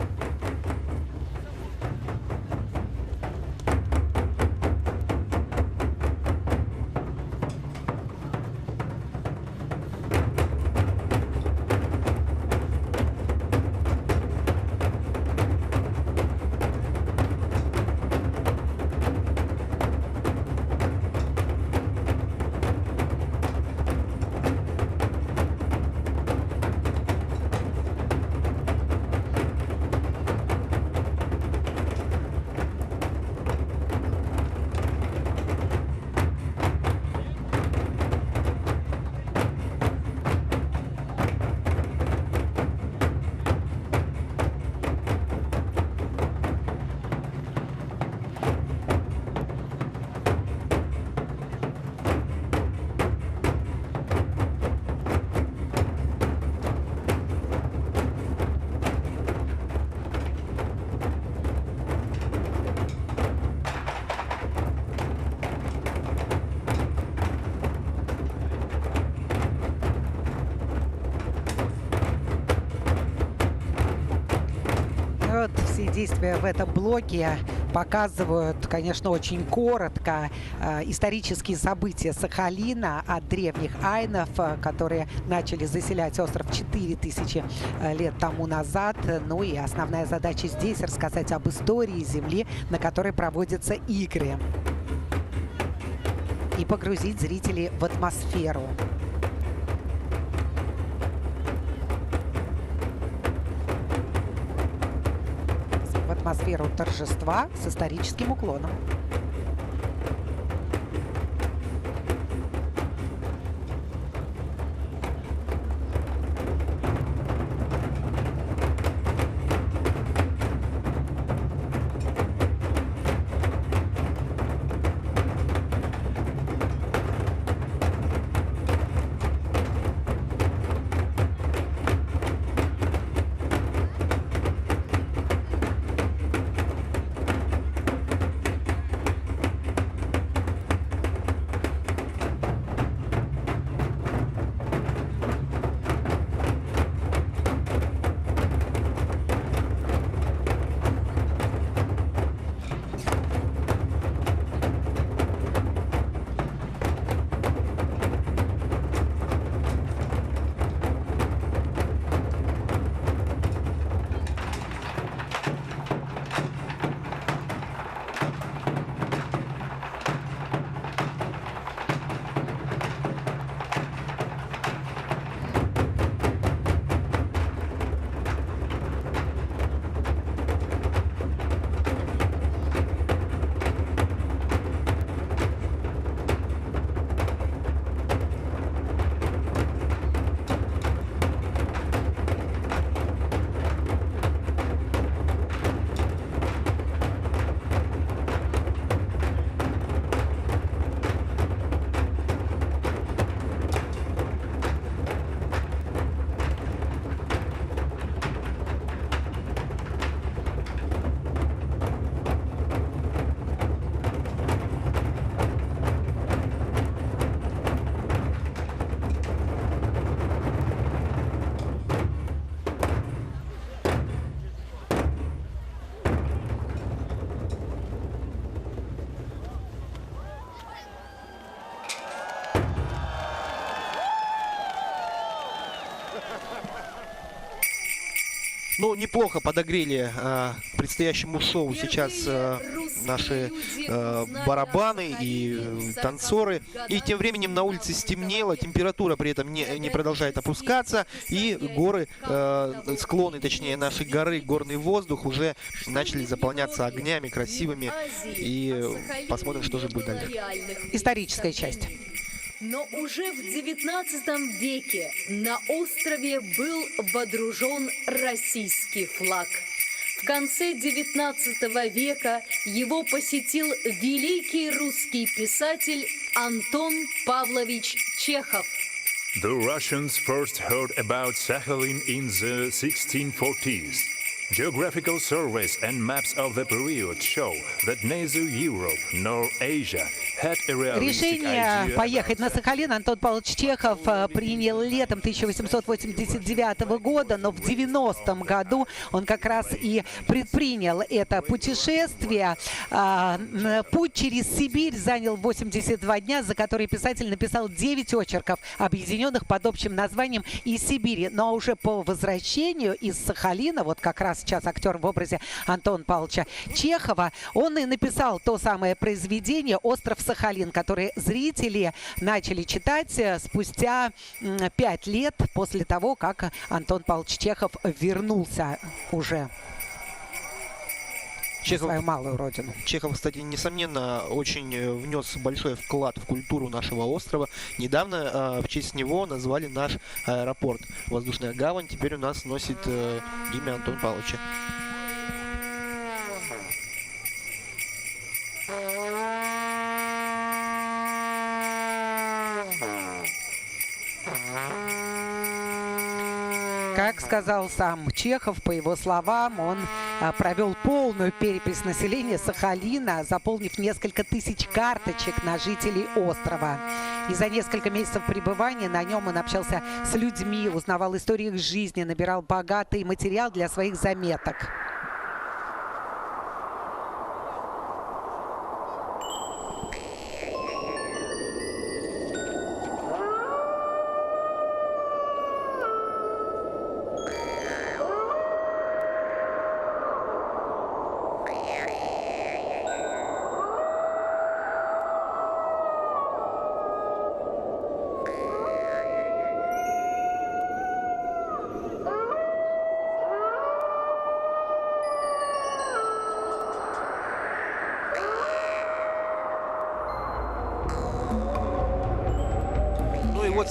Все действия в этом блоке показывают, конечно, очень коротко исторические события Сахалина от древних айнов, которые начали заселять остров 4000 лет тому назад. Ну и основная задача здесь — рассказать об истории земли, на которой проводятся игры, и погрузить зрителей в атмосферу. В атмосферу торжества с историческим уклоном. Ну, неплохо подогрели к предстоящему шоу сейчас наши барабаны и танцоры. И тем временем на улице стемнело, температура при этом не продолжает опускаться. И горы, склоны, точнее, нашей горы, горный воздух уже начали заполняться огнями красивыми. И посмотрим, что же будет дальше. Историческая часть. Но уже в XIX веке на острове был водружен российский флаг. В конце XIX века его посетил великий русский писатель Антон Павлович Чехов. The Russians first heard about Sakhalin in the 1640s. Geographical surveys and maps of the period show that neither Europe nor Asia had a realistic Решение idea поехать на about Сахалин Антон Павлович Чехов принял летом 1889 года, но в 90-м году он как раз и предпринял это путешествие. Путь через Сибирь занял 82 дня, за которые писатель написал 9 очерков, объединенных под общим названием «Из Сибири». Но уже по возвращению из Сахалина, вот как раз сейчас актер в образе Антона Павловича Чехова, он и написал то самое произведение «Остров Сахалин», которое зрители начали читать спустя 5 лет после того, как Антон Павлович Чехов вернулся уже в свою малую родину. Чехов, кстати, несомненно, очень внес большой вклад в культуру нашего острова. Недавно в честь него назвали наш аэропорт. Воздушная гавань теперь у нас носит имя Антона Павловича. Как сказал сам Чехов, по его словам, он провел полную перепись населения Сахалина, заполнив несколько тысяч карточек на жителей острова. И за несколько месяцев пребывания на нем он общался с людьми, узнавал историю их жизни, набирал богатый материал для своих заметок.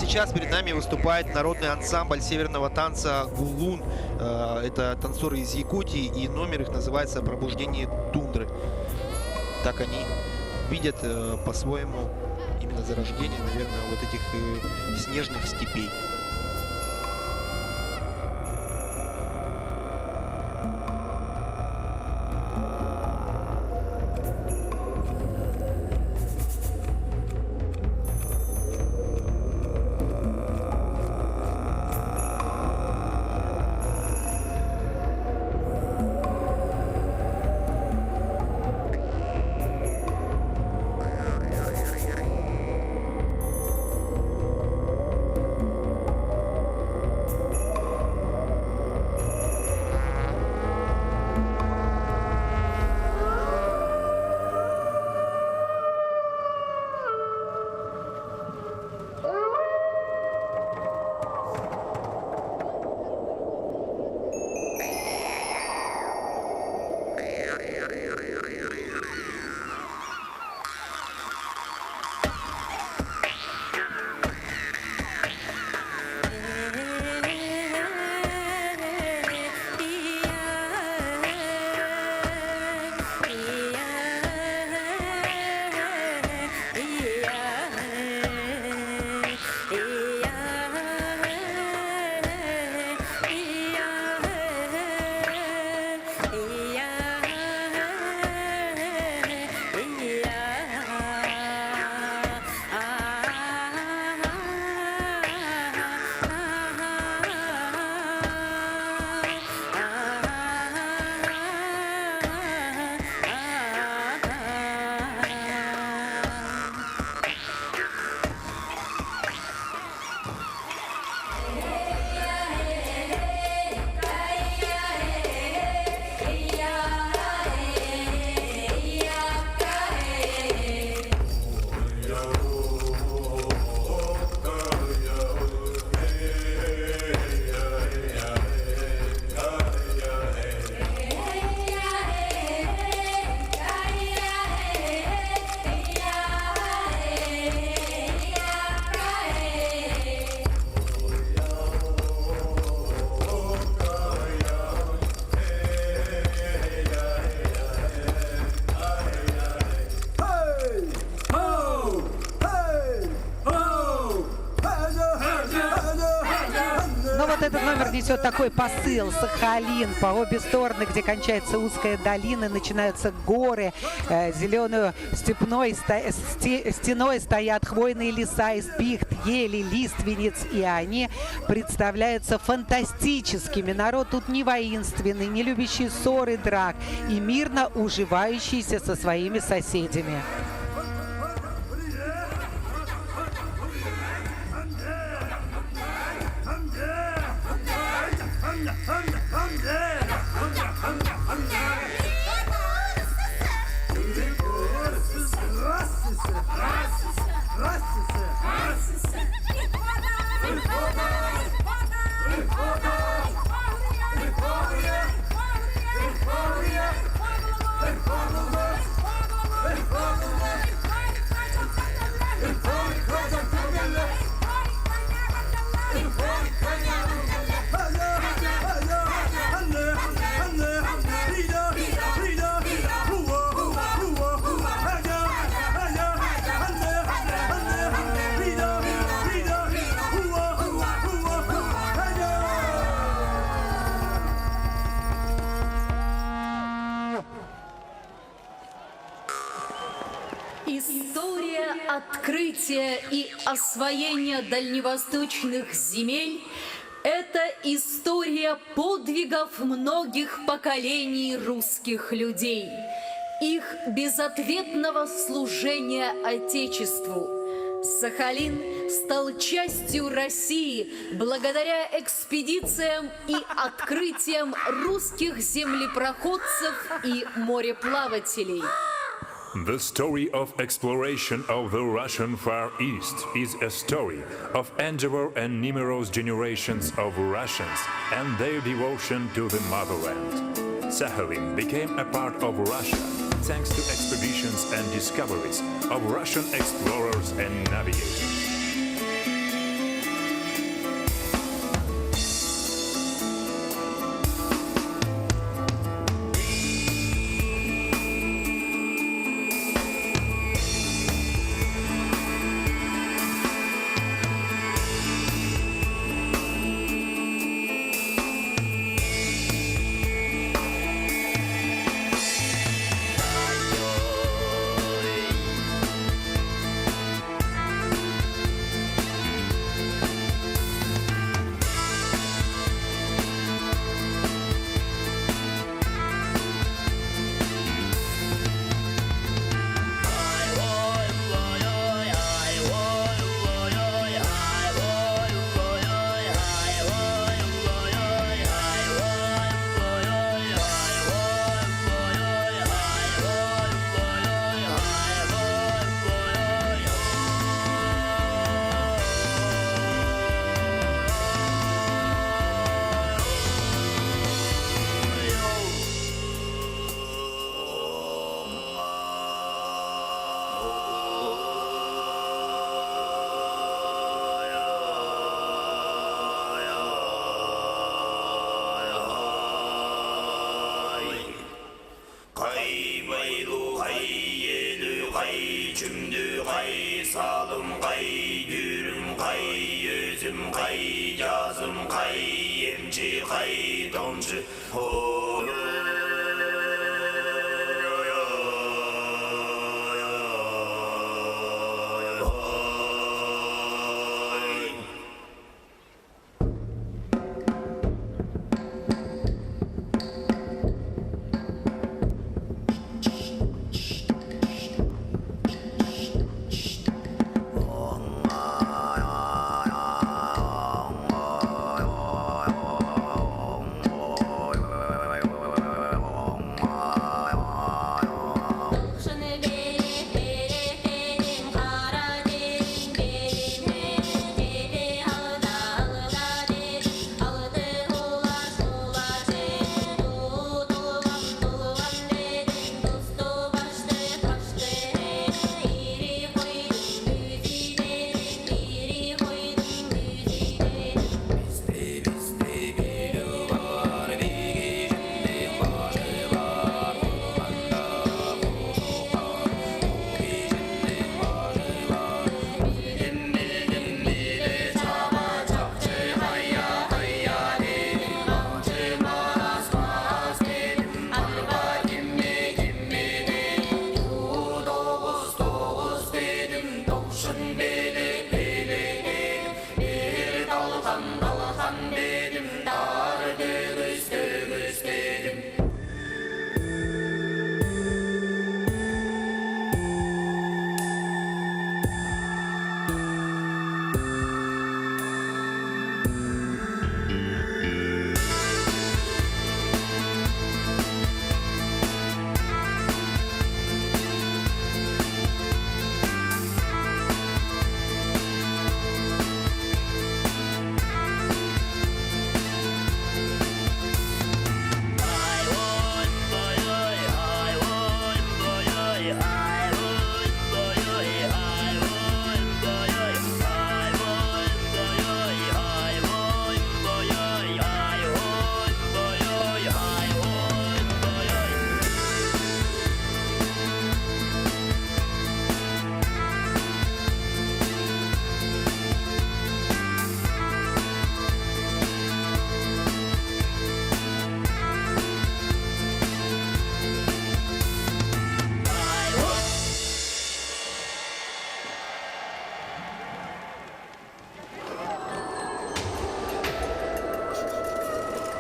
сейчас перед нами выступает народный ансамбль северного танца «Гулун». Это танцоры из Якутии, и номер их называется «Пробуждение тундры». Так они видят по-своему именно зарождение, наверное, вот этих снежных степей. Этот номер несет такой посыл. Сахалин, по обе стороны, где кончается узкая долина, начинаются горы. Зеленую стеной стоят хвойные леса из пихт, ели, лиственниц. И они представляются фантастическими. Народ тут не воинственный, не любящий ссор и драк. И мирно уживающийся со своими соседями. История открытия и освоения дальневосточных земель – это история подвигов многих поколений русских людей, их безответного служения Отечеству. Сахалин стал частью России благодаря экспедициям и открытиям русских землепроходцев и мореплавателей. The story of exploration of the Russian Far East is a story of endeavor and numerous generations of Russians and their devotion to the motherland. Sakhalin became a part of Russia thanks to expeditions and discoveries of Russian explorers and navigators. 同志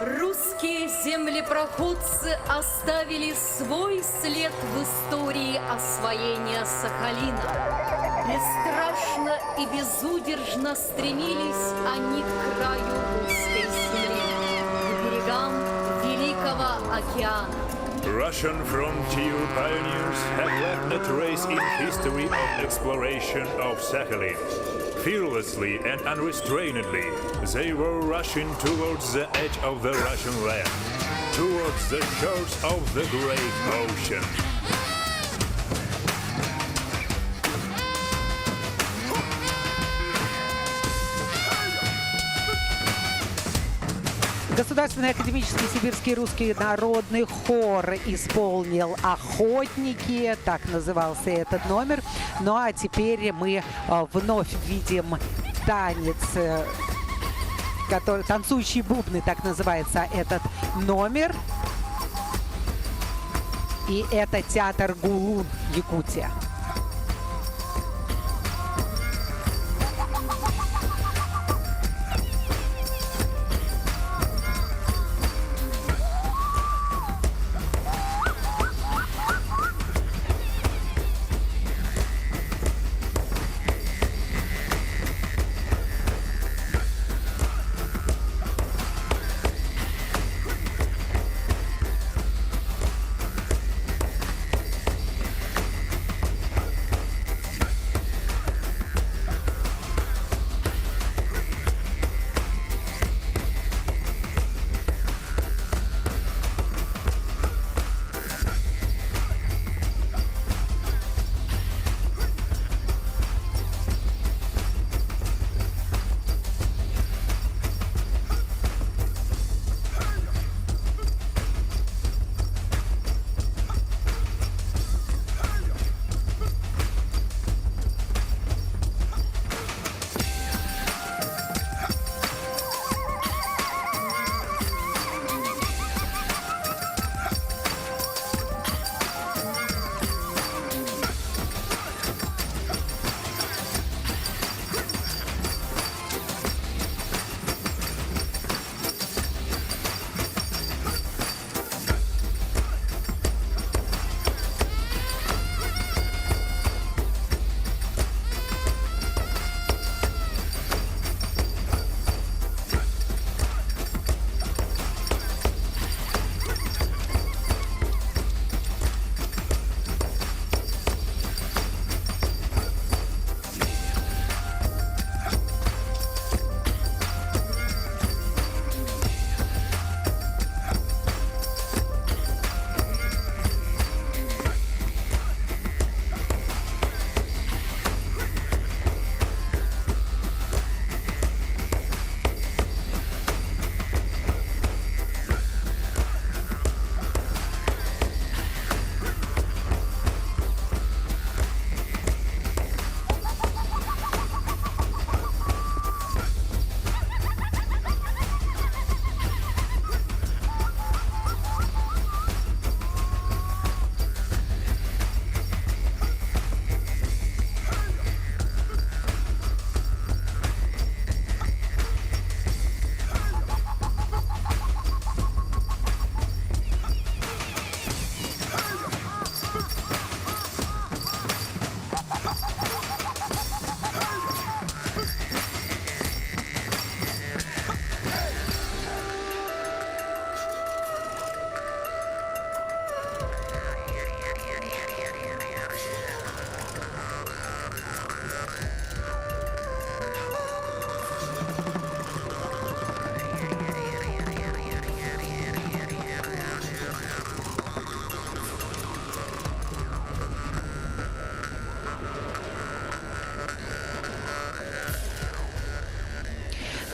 ，Русские землепроходцы оставили свой след в истории освоения Сахалина. Бесстрашно и безудержно стремились они к краю русской земли, к берегам Великого океана. Russian frontier pioneers have left a trace in history of exploration of Sakhalin. Fearlessly and unrestrainedly, they were rushing towards the edge of the Russian land, towards the shores of the great ocean. Государственный академический сибирский русский народный хор исполнил «Охотники», так назывался этот номер. Ну а теперь мы вновь видим танец, который «Танцующие бубны», так называется этот номер. И это театр «Гулун», Якутия.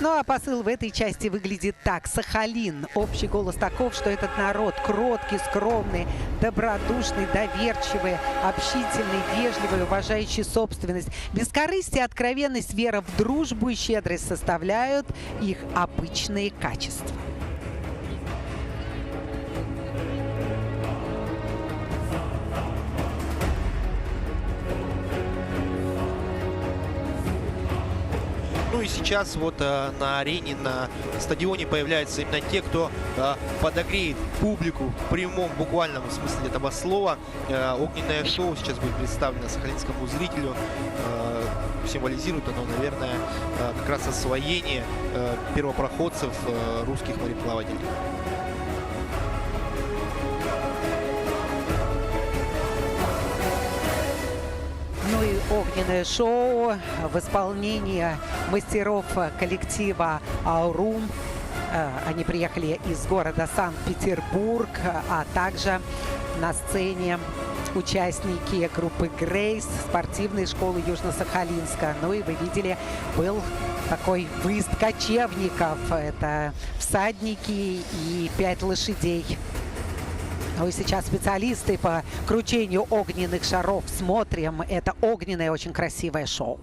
Ну а посыл в этой части выглядит так. Сахалин. Общий голос таков, что этот народ кроткий, скромный, добродушный, доверчивый, общительный, вежливый, уважающий собственность. Бескорыстие, откровенность, вера в дружбу и щедрость составляют их обычные качества. Ну и сейчас вот на арене, на стадионе появляются именно те, кто подогреет публику в прямом, буквальном смысле этого слова. Огненное шоу сейчас будет представлено сахалинскому зрителю. Символизирует оно, наверное, как раз освоение первопроходцев русских мореплавателей. Ну и огненное шоу в исполнении мастеров коллектива «Аурум». Они приехали из города Санкт-Петербург, а также на сцене участники группы «Грейс» спортивной школы Южно-Сахалинска. Ну и вы видели, был такой выезд кочевников. Это всадники и 5 лошадей. Ну и сейчас специалисты по кручению огненных шаров. Смотрим. Это огненное, очень красивое шоу.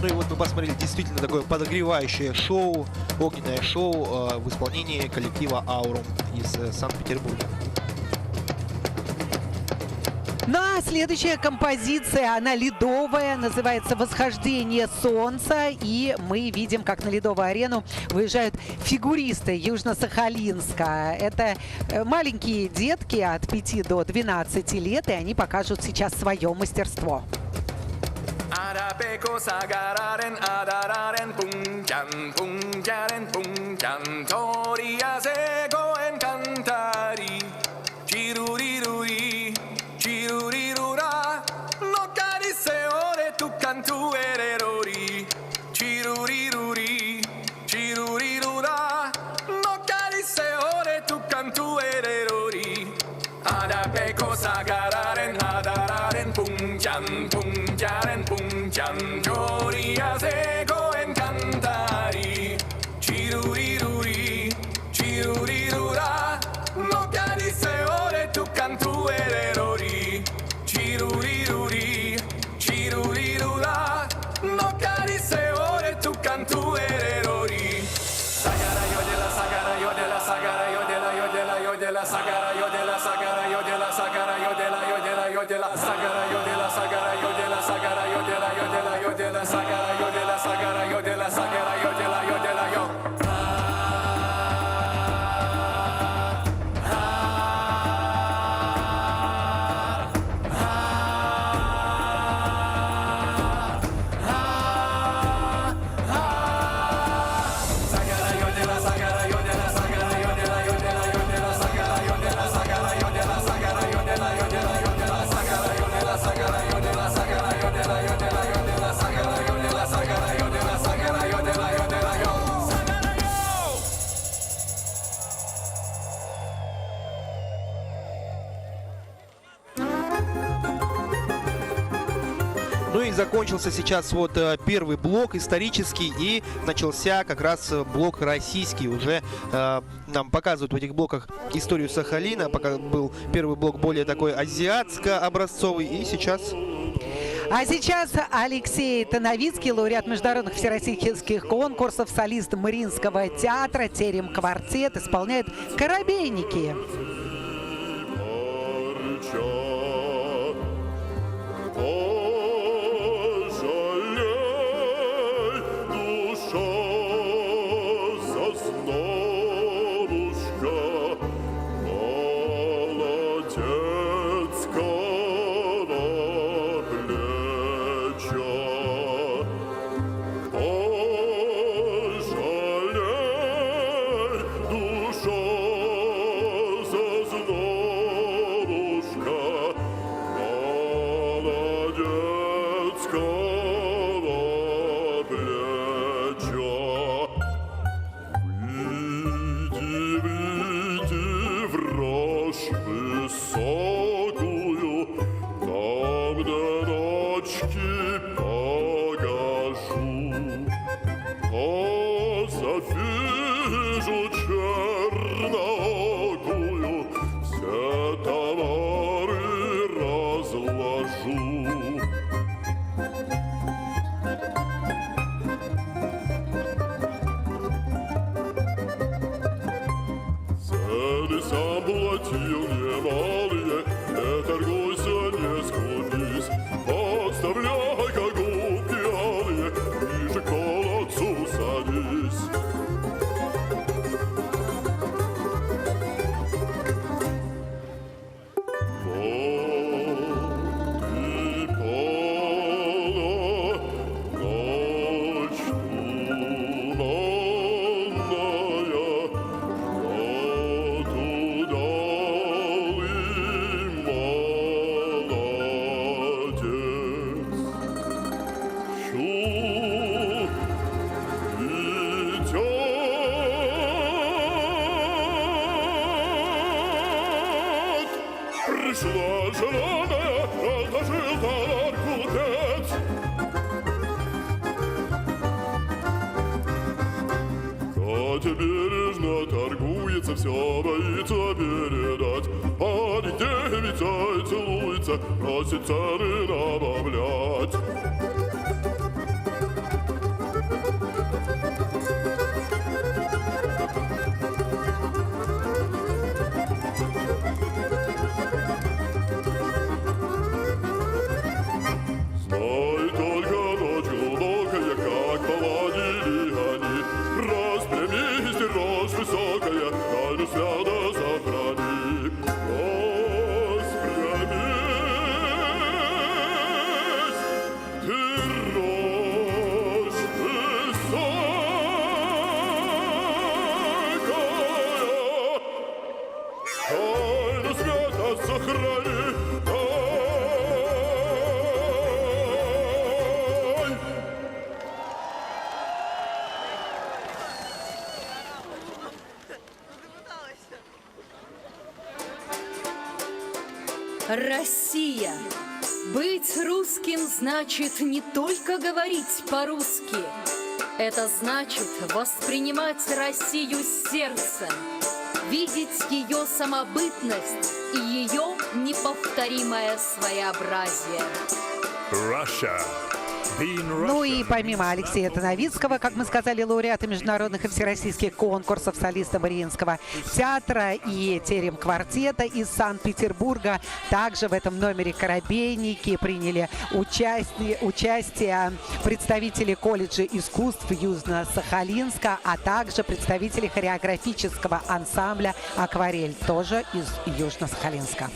Ну и вот мы посмотрели действительно такое подогревающее шоу, огненное шоу в исполнении коллектива «Аурум» из Санкт-Петербурга. Ну а следующая композиция, она ледовая, называется «Восхождение солнца». И мы видим, как на ледовую арену выезжают фигуристы Южно-Сахалинска. Это маленькие детки от 5 до 12 лет, и они покажут сейчас свое мастерство. Arapeko sagararen adararen punkan toria zegoen kantari chiruriruri chirurirura no carice ore tu cantu ererori chiruriruri chirurirura no carice ore tu cantu ererori Arapeko sagararen adararen punkan Gloria sego en cantari Chiruriruri, chirurirura No carice ore tu cantu ererori Chiruriruri, chirurirura No carice ore tu cantu ererori Sagara yo de la sagara yo de la sagara yo de la yo de la yo de la sagara yo de la sagara yo de la sagara yo de la yo de la yo de la sagara yo de la sagara yo de la sagara yo de la yo de la yo de la sagara yo de la sagara yo de la sagara yo de la yo de la yo Ну и закончился сейчас вот первый блок исторический, и начался как раз блок российский. Уже нам показывают в этих блоках историю Сахалина. Пока был первый блок более такой азиатско-образцовый, и сейчас... А сейчас Алексей Тоновицкий, лауреат международных всероссийских конкурсов, солист Мариинского театра, терем-квартет, исполняет «Коробейники». Бережно торгуется, все боится передать. А нигде ведь целуется, просит цены набавлять. Россия. Быть русским значит не только говорить по-русски. Это значит воспринимать Россию сердцем, видеть ее самобытность и ее неповторимое своеобразие. Russia. Ну и помимо Алексея Тоновицкого, как мы сказали, лауреата международных и всероссийских конкурсов, солиста Мариинского театра и терем-квартета из Санкт-Петербурга, также в этом номере «Коробейники» приняли участие представители колледжа искусств Южно-Сахалинска, а также представители хореографического ансамбля «Акварель», тоже из Южно-Сахалинска.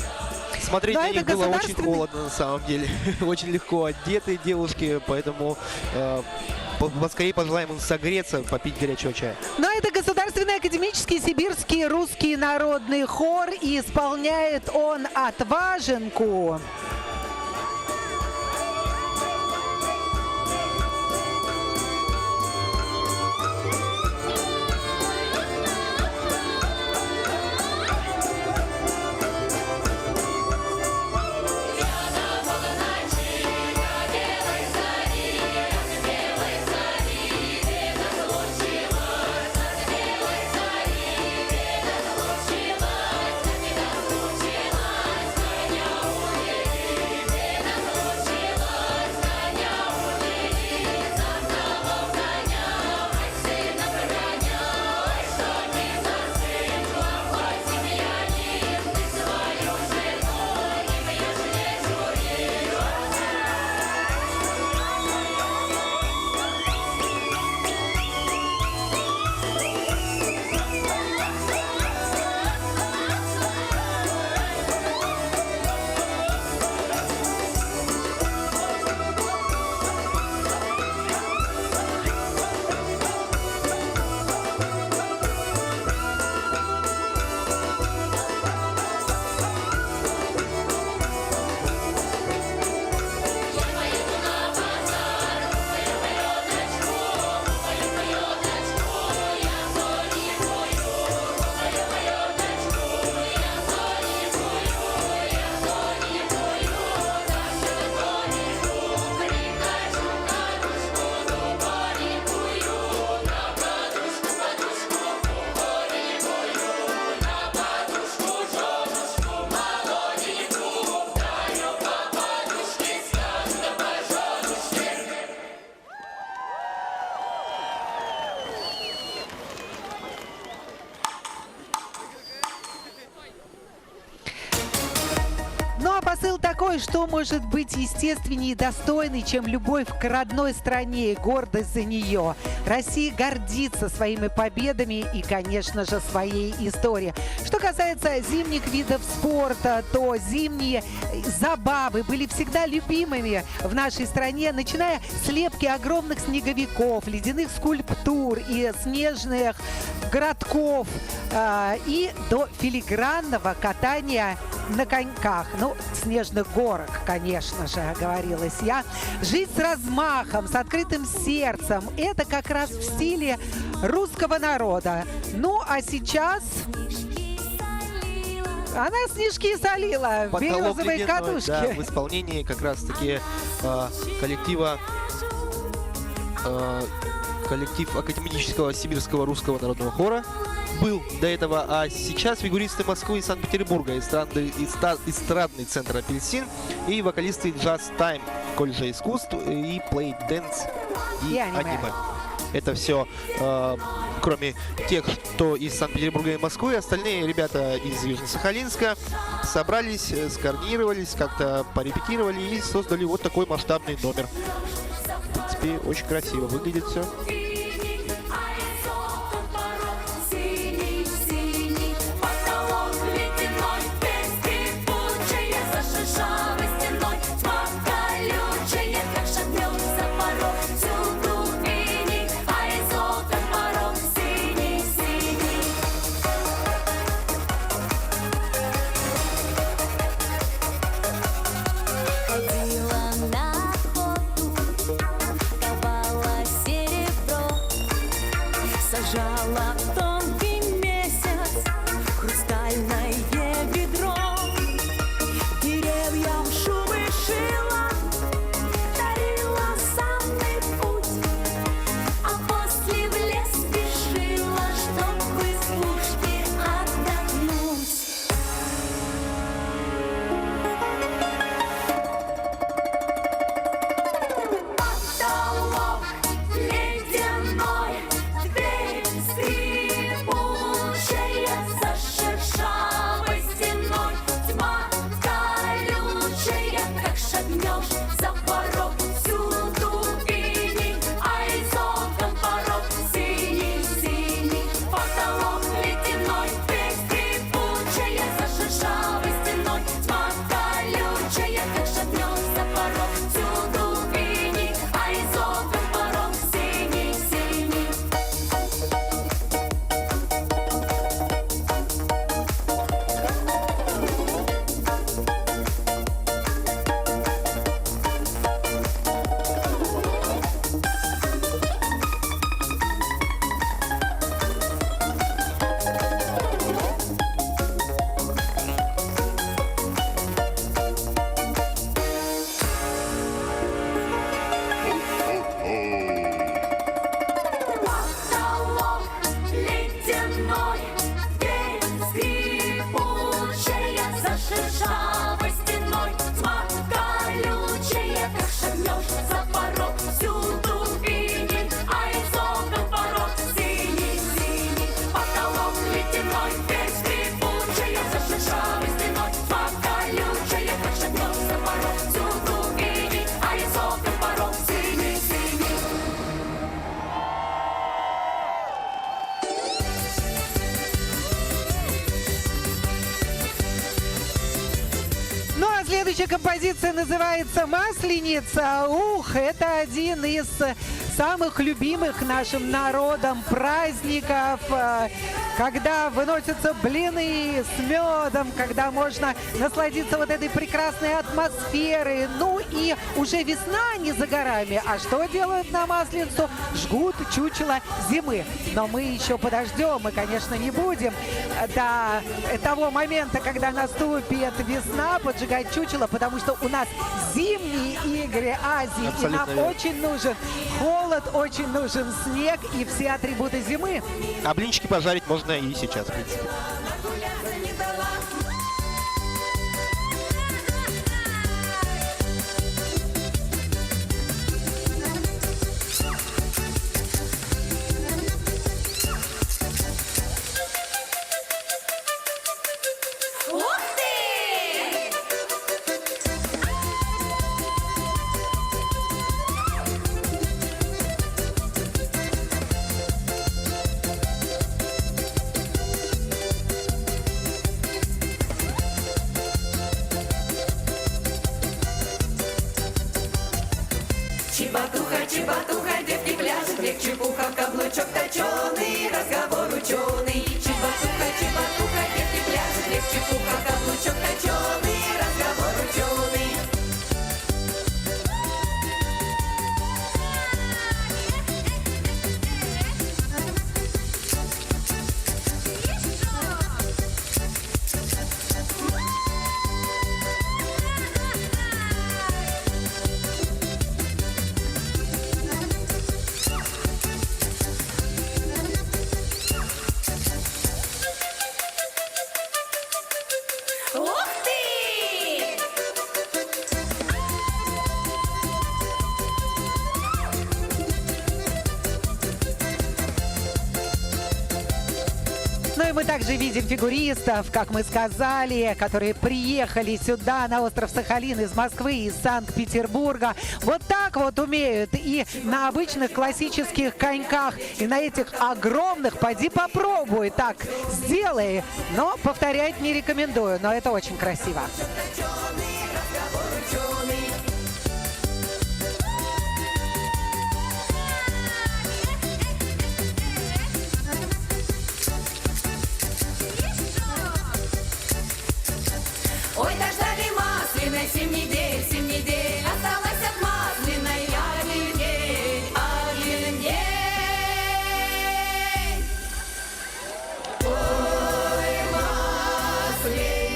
Смотреть Но на это них было очень государственный- холодно, на самом деле. Очень легко одетые девушки, поэтому поскорее пожелаем им согреться, попить горячего чая. Но это Государственный академический сибирский русский народный хор, и исполняет он «Отваженку». Ну а посыл такой, что может быть естественнее и достойней, чем любовь к родной стране и гордость за нее. Россия гордится своими победами и, конечно же, своей историей. Что касается зимних видов спорта, то зимние забавы были всегда любимыми в нашей стране, начиная с лепки огромных снеговиков, ледяных скульптур и снежных городков, и до филигранного катания на коньках. Ну, снежных горок, конечно же, говорилось я. Жить с размахом, с открытым сердцем – это как раз в стиле русского народа. Ну, а сейчас она снежки солила, Потолок березовые ледяной, кадушки. да, в исполнении как раз-таки коллектив Академического сибирского русского народного хора был до этого, а сейчас фигуристы Москвы и Санкт-Петербурга, эстрадный центр «Апельсин» и вокалисты Just Time колледжа искусств и Play Dance и аниме. Это все, кроме тех, кто из Санкт-Петербурга и Москвы, остальные ребята из Южно-Сахалинска собрались, скоординировались, как-то порепетировали и создали вот такой масштабный номер. В принципе, очень красиво выглядит все. Ходила на охоту, ковала серебро. а следующая композиция называется «Масленица». Ух, это один из самых любимых нашим народом праздников, когда выносятся блины с медом, когда можно насладиться вот этой прекрасной атмосферой. Ну и уже весна не за горами. А что делают на Масленицу? Жгут чучело зимы. Но мы еще подождем, мы, конечно, не будем до того момента, когда наступит весна, поджигать чучело, потому что у нас зимние игры Азии, Абсолютно и нам верно. очень нужен холод, очень нужен снег и все атрибуты зимы. А блинчики пожарить можно и сейчас, в принципе. Ух ты! Чебатуха, чебатуха, девки пляшут, век чепуха, каблучок точеный, разговор ученый. Чебатуха, чебатуха, девки пляшут, век чепуха, каблучок точеный, разговор ученый. Ух ты! Ну и мы также видим фигуристов, как мы сказали, которые приехали сюда, на остров Сахалин, из Москвы, из Санкт-Петербурга. Вот так вот умеют и на обычных классических коньках, и на этих огромных. Пойди попробуй, так, сделай. Но повторять не рекомендую, но это очень красиво. Ой, дождали масляной 7 недель, 7 недель. Осталось от масляной один день, один день. Ой, масленица,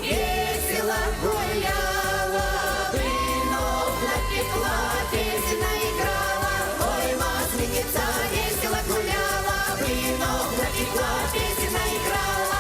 весело гуляла, блинов напекла, песня играла. Ой, масленица, весело гуляла, блинов напекла, песня играла.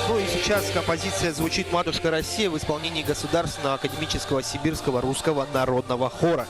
Ну и сейчас композиция звучит «Матушка Россия» в исполнении Государственного академического сибирского русского народного хора.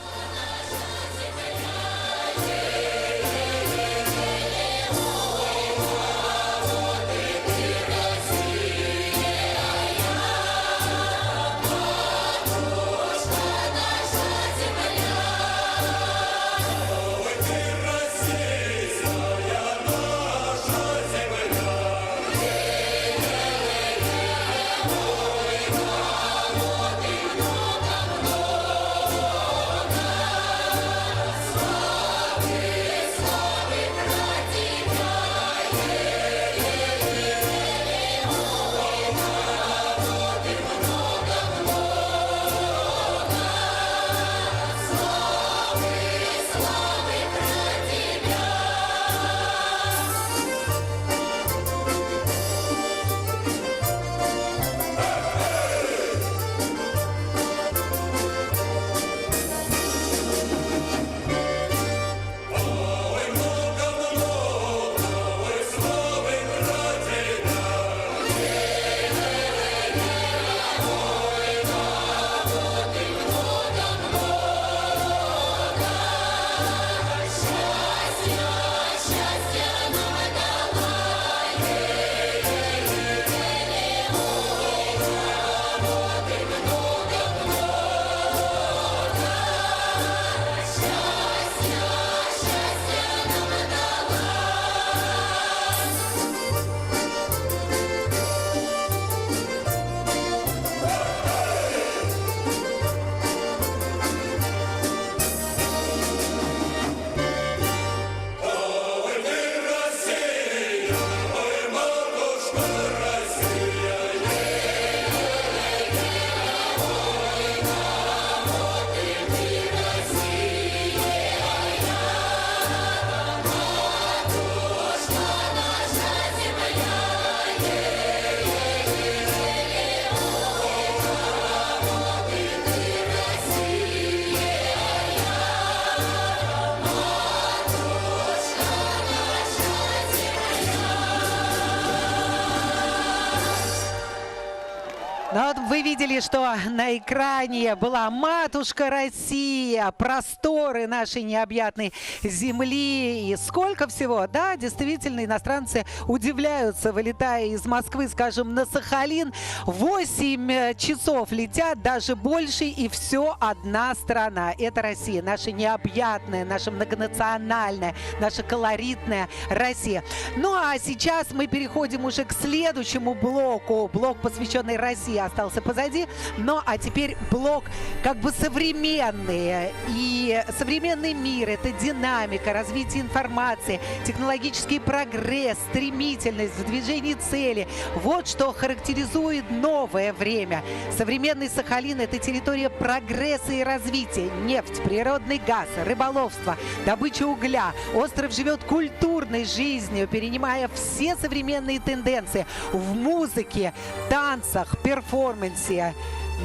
Ну вот вы видели, что на экране была матушка Россия, просторы нашей необъятной земли и сколько всего. Да, действительно, иностранцы удивляются, вылетая из Москвы, скажем, на Сахалин. 8 часов летят, даже больше, и все одна страна. Это Россия, наша необъятная, наша многонациональная, наша колоритная Россия. Ну а сейчас мы переходим уже к следующему блоку. Блок, посвященный России, остался позади. Ну а теперь блок как бы современный. И современный мир — это динамика, развитие информации, технологический прогресс, стремительность в движении цели. Вот что характеризует новое время. Современный Сахалин — это территория прогресса и развития. Нефть, природный газ, рыболовство, добыча угля. Остров живет культурной жизнью, перенимая все современные тенденции в музыке, танцах, перформансе.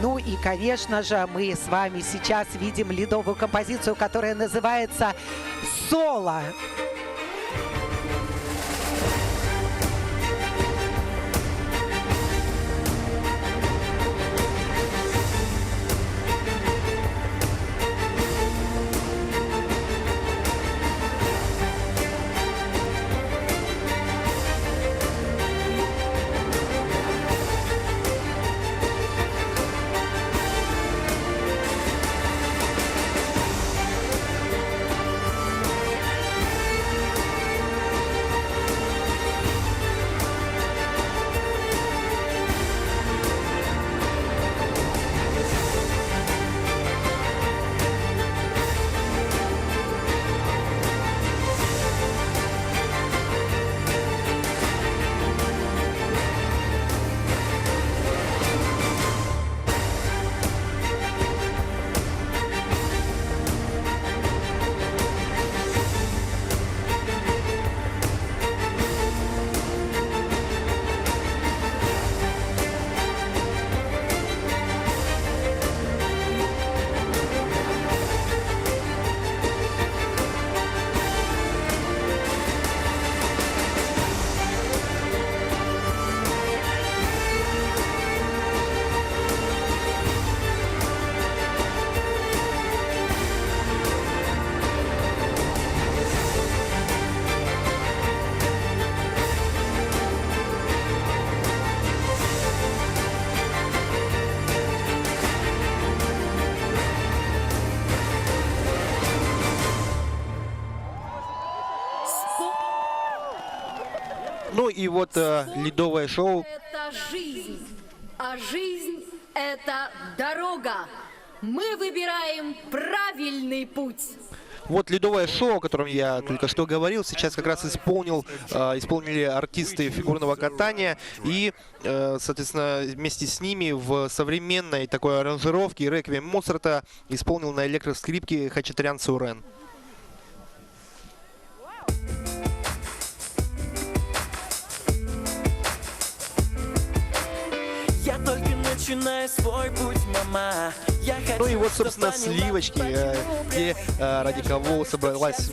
Ну и, конечно же, мы с вами сейчас видим ледовую композицию, которая называется «Соло». Ну и вот ледовое шоу. Это жизнь, а жизнь — это дорога. Мы выбираем правильный путь. Вот ледовое шоу, о котором я только что говорил, сейчас как раз исполнили артисты фигурного катания. И, соответственно, вместе с ними в современной такой аранжировке реквием Моцарта исполнил на электроскрипке Хачатурян Сурен. Я только начинаю свой путь, мама. Ну и вот, собственно, сливочки, те, ради кого собралась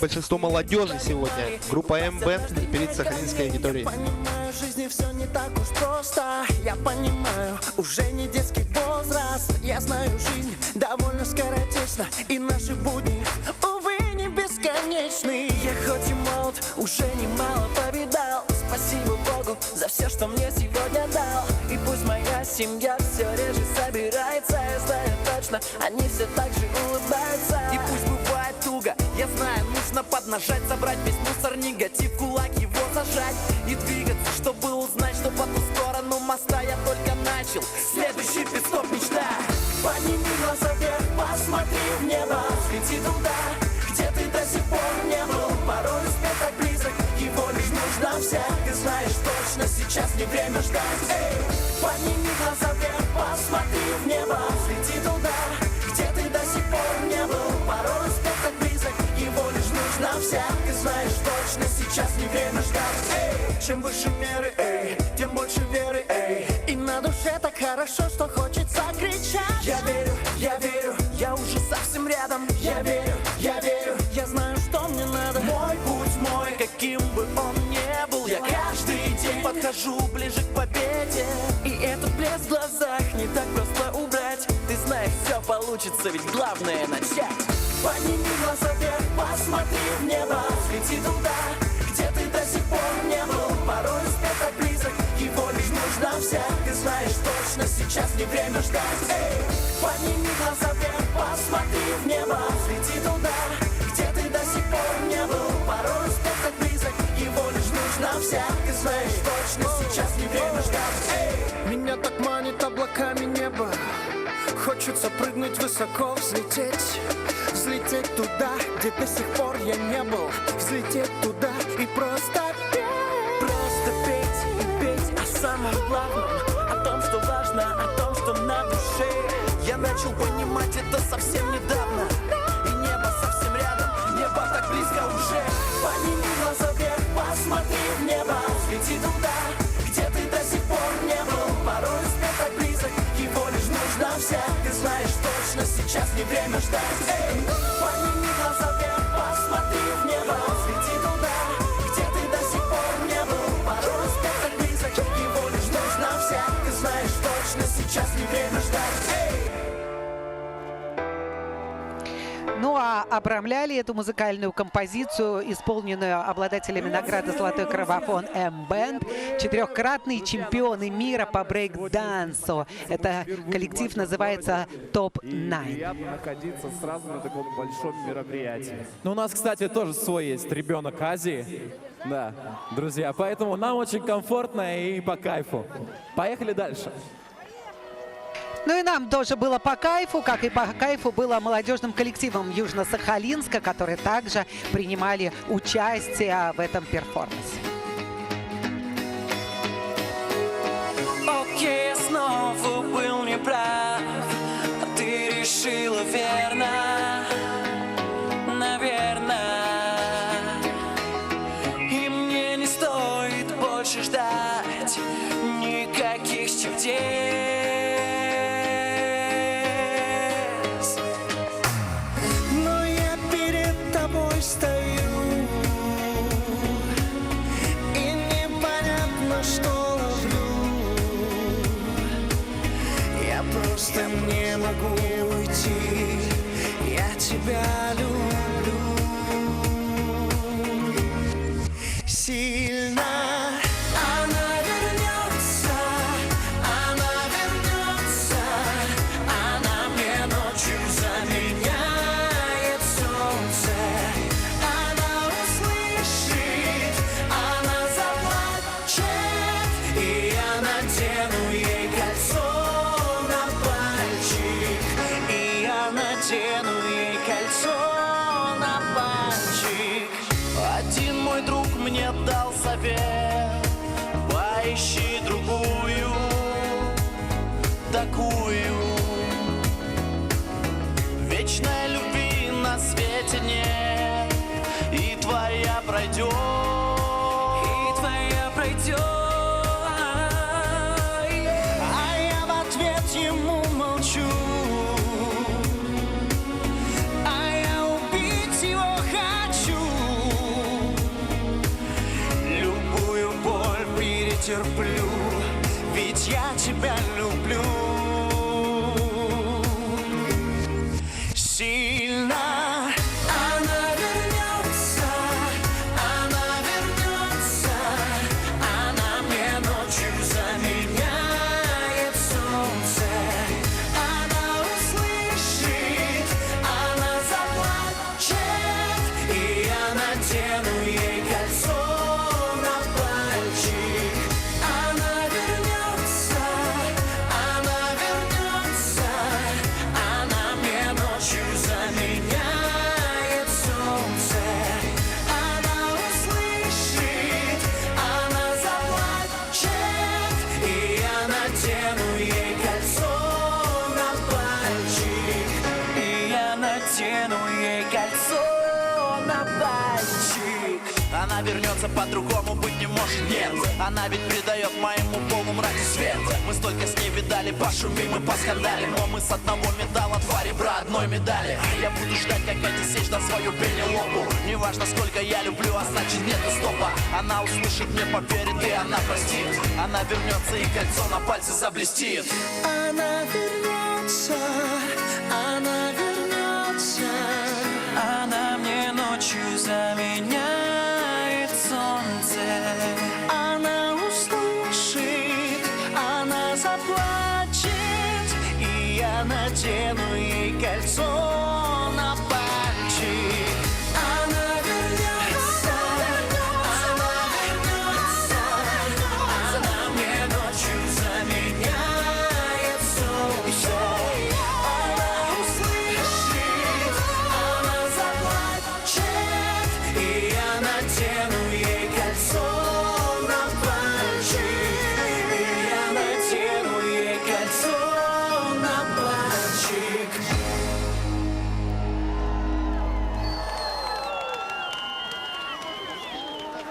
большинство молодежи сегодня. Группа М-Бенд перед сахалинской аудиторией. Понимаю, в жизни все не так уж просто. Я понимаю, уже не детский возраст. Я знаю, жизнь довольно скоротечна, и наши будни, увы, не бесконечны. Я хоть и молод, уже немало повидал. Спасибо Богу за все, что мне сегодня дал. И пусть моя семья все реже собирается, я знаю точно, они все так же улыбаются. И пусть бывает туго, я знаю, нужно поднажать, собрать весь мусор, негатив, кулак его зажать и двигаться, чтобы узнать, что по ту сторону моста я только начал. Следующий пит-стоп мечта. Подними глаза вверх, посмотри в небо, взлети туда, где ты до сих пор не был. Порой успех так близок, его лишь нужно взять. Ты знаешь точно, сейчас не время ждать. Эй, подними глаза вверх, посмотри в небо, взлети туда, где ты до сих пор не был. Порой успех так близок, его лишь нужно взять. Ты знаешь точно, сейчас не время ждать. Эй, чем выше меры, эй, тем больше веры, эй. И на душе так хорошо, что хочется кричать. Я верю, я уже совсем рядом. Я верю, я знаю, что мне надо. Мой путь мой, каким бы он ни был, я каждый день подхожу подхожу ближе к победе. И этот блеск в глазах не так просто убрать. Ты знаешь, все получится, ведь главное начать. Подними глаза вверх, посмотри в небо, взлети туда, где ты до сих пор не был. Порой успех так близок, его лишь нужно взять. Ты знаешь точно, сейчас не время ждать. Эй, подними глаза вверх, посмотри в небо, взлети туда, где ты до сих пор не был. Порой успех так близок, его лишь нужно взять. Ты знаешь точно, сейчас не время ждать. Эй, меня так манит облаками небо. Хочется прыгнуть высоко, взлететь. Взлететь туда, где до сих пор я не был. Взлететь туда и просто петь. просто петь и петь о самом главном, о том, что важно, о том, что на душе. Я начал понимать это совсем недавно. И небо совсем рядом, небо так близко уже. Подними глаза вверх, посмотри в небо, взлети туда, где ты до сих пор не был. Порой успех так близок, его лишь нужно взять. Ты знаешь точно, сейчас не время ждать. Эй, подними глаза вверх, посмотри в небо, взлети туда, где ты до сих пор не был. Порой успех так близок, его лишь нужно взять. Ты знаешь точно, сейчас не время ждать. Эй! Ну а обрамляли эту музыкальную композицию, исполненную обладателями награды «Золотой граммофон» М-бенд, 4-кратные чемпионы мира по брейк-дансу. Это коллектив называется «Топ-9». Приятно находиться сразу на таком большом мероприятии. Ну, у нас, кстати, тоже свой есть ребенок Азии. Да, друзья, поэтому нам очень комфортно и по кайфу. Поехали дальше. Ну и нам тоже было по кайфу, как и по кайфу было молодежным коллективам Южно-Сахалинска, которые также принимали участие в этом перформансе. Окей, я снова был неправ, а ты решила верно, наверное. И мне не стоит больше ждать никаких чудес. Стою, и непонятно, что ловлю. Я просто не могу уйти, я тебя люблю сильно. Она вернется, она мне ночью заменяет солнце. Один мой друг мне дал совет: поищи другую, такую. Вечной любви на свете нет, и твоя пройдет, и твоя пройдет. А я в ответ ему молчу. Терплю, ведь я тебя люблю сильно. Она вернется, она мне ночью заменяет солнце. Она услышит, она заплачет, и я надену ей кольцо. Она вернется, по-другому быть не может, нет. Она ведь придает моему полумраку свет. Мы столько с ней видали, пошумим и поскандалим, но мы с одного металла два ребра одной медали. Я буду ждать, как отсечь на свою Пенелопу. Неважно, сколько я люблю, а значит нету стопа. Она услышит, мне поверит, и она простит. Она вернется, и кольцо на пальце заблестит. Она вернется, она вернется. Она мне ночью заменяет солнце. Она услышит, она заплачет, и я надену ей кольцо на пальчик. Она вернется, она вернется. Она мне ночью заменяет солнце. Она услышит, она заплачет, и я надену ей кольцо на пальчик. И я надену ей кольцо на пальчик.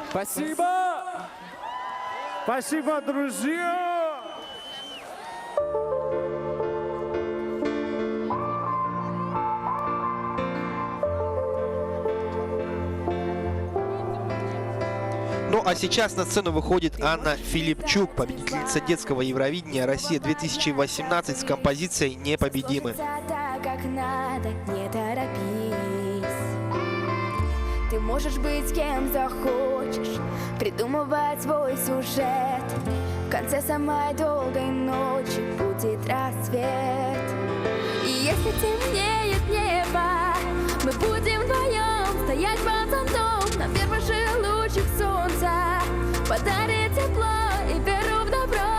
Спасибо! Спасибо, друзья! Ну а сейчас на сцену выходит Анна Филипчук, победительница детского Евровидения Россия-2018 с композицией «Непобедимы». Так, как надо, не торопись. Ты можешь быть кем захочешь, придумывать свой сюжет. В конце самой долгой ночи будет рассвет. И если темнеет небо, мы будем вдвоем стоять под зонтом на первых же лучах солнца, подарит тепло и веру в добро.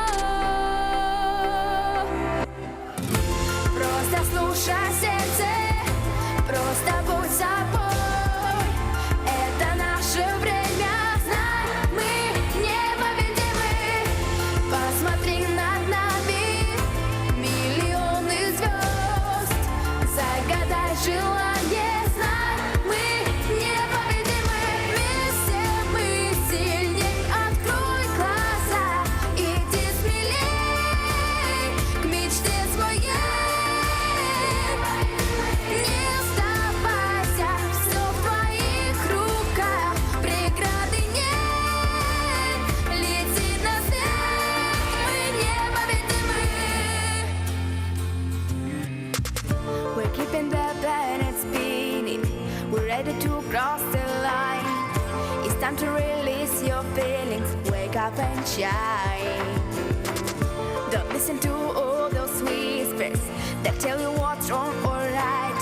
Просто слушай сердце, просто будь собой. Это наше время, знай, мы непобедимы. Посмотри над нами, миллионы звезд. Загадай желание, знай, мы непобедимы. Вместе мы сильней, открой глаза, иди смелей к мечте своей. Не сдавайся, все в твоих руках, преграды нет, лети на свет, мы непобедимы. We're keeping the planet spinning, we're ready to cross the line. It's time to release your feelings, wake up and shine. Don't listen to all those whispers that tell you what's wrong or right.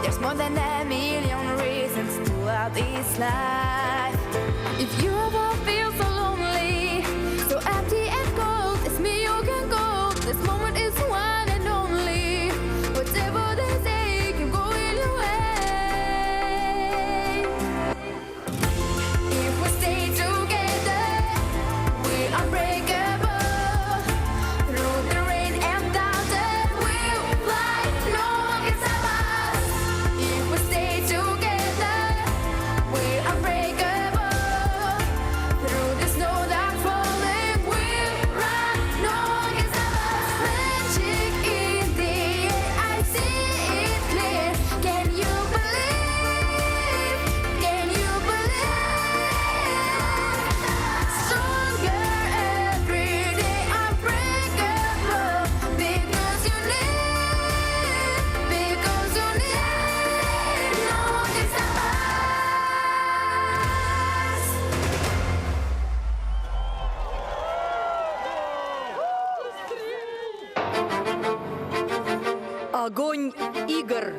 There's more than a million reasons to love this life. If you ever feel so lonely, so empty and cold, it's me you can go. This moment is one and only. Whatever they say can go either way. If we stay together, we're unbreakable. Through the rain and thunder, we'll fly. No one can stop us. If we stay together, we're unbreakable. Through the snow that's falling, we'll run. No one can stop us. Magic in the air, I see it clear. Can you believe? Can you believe? Stronger every day, unbreakable. Because you live, because you live. No one can stop us. Огонь игр,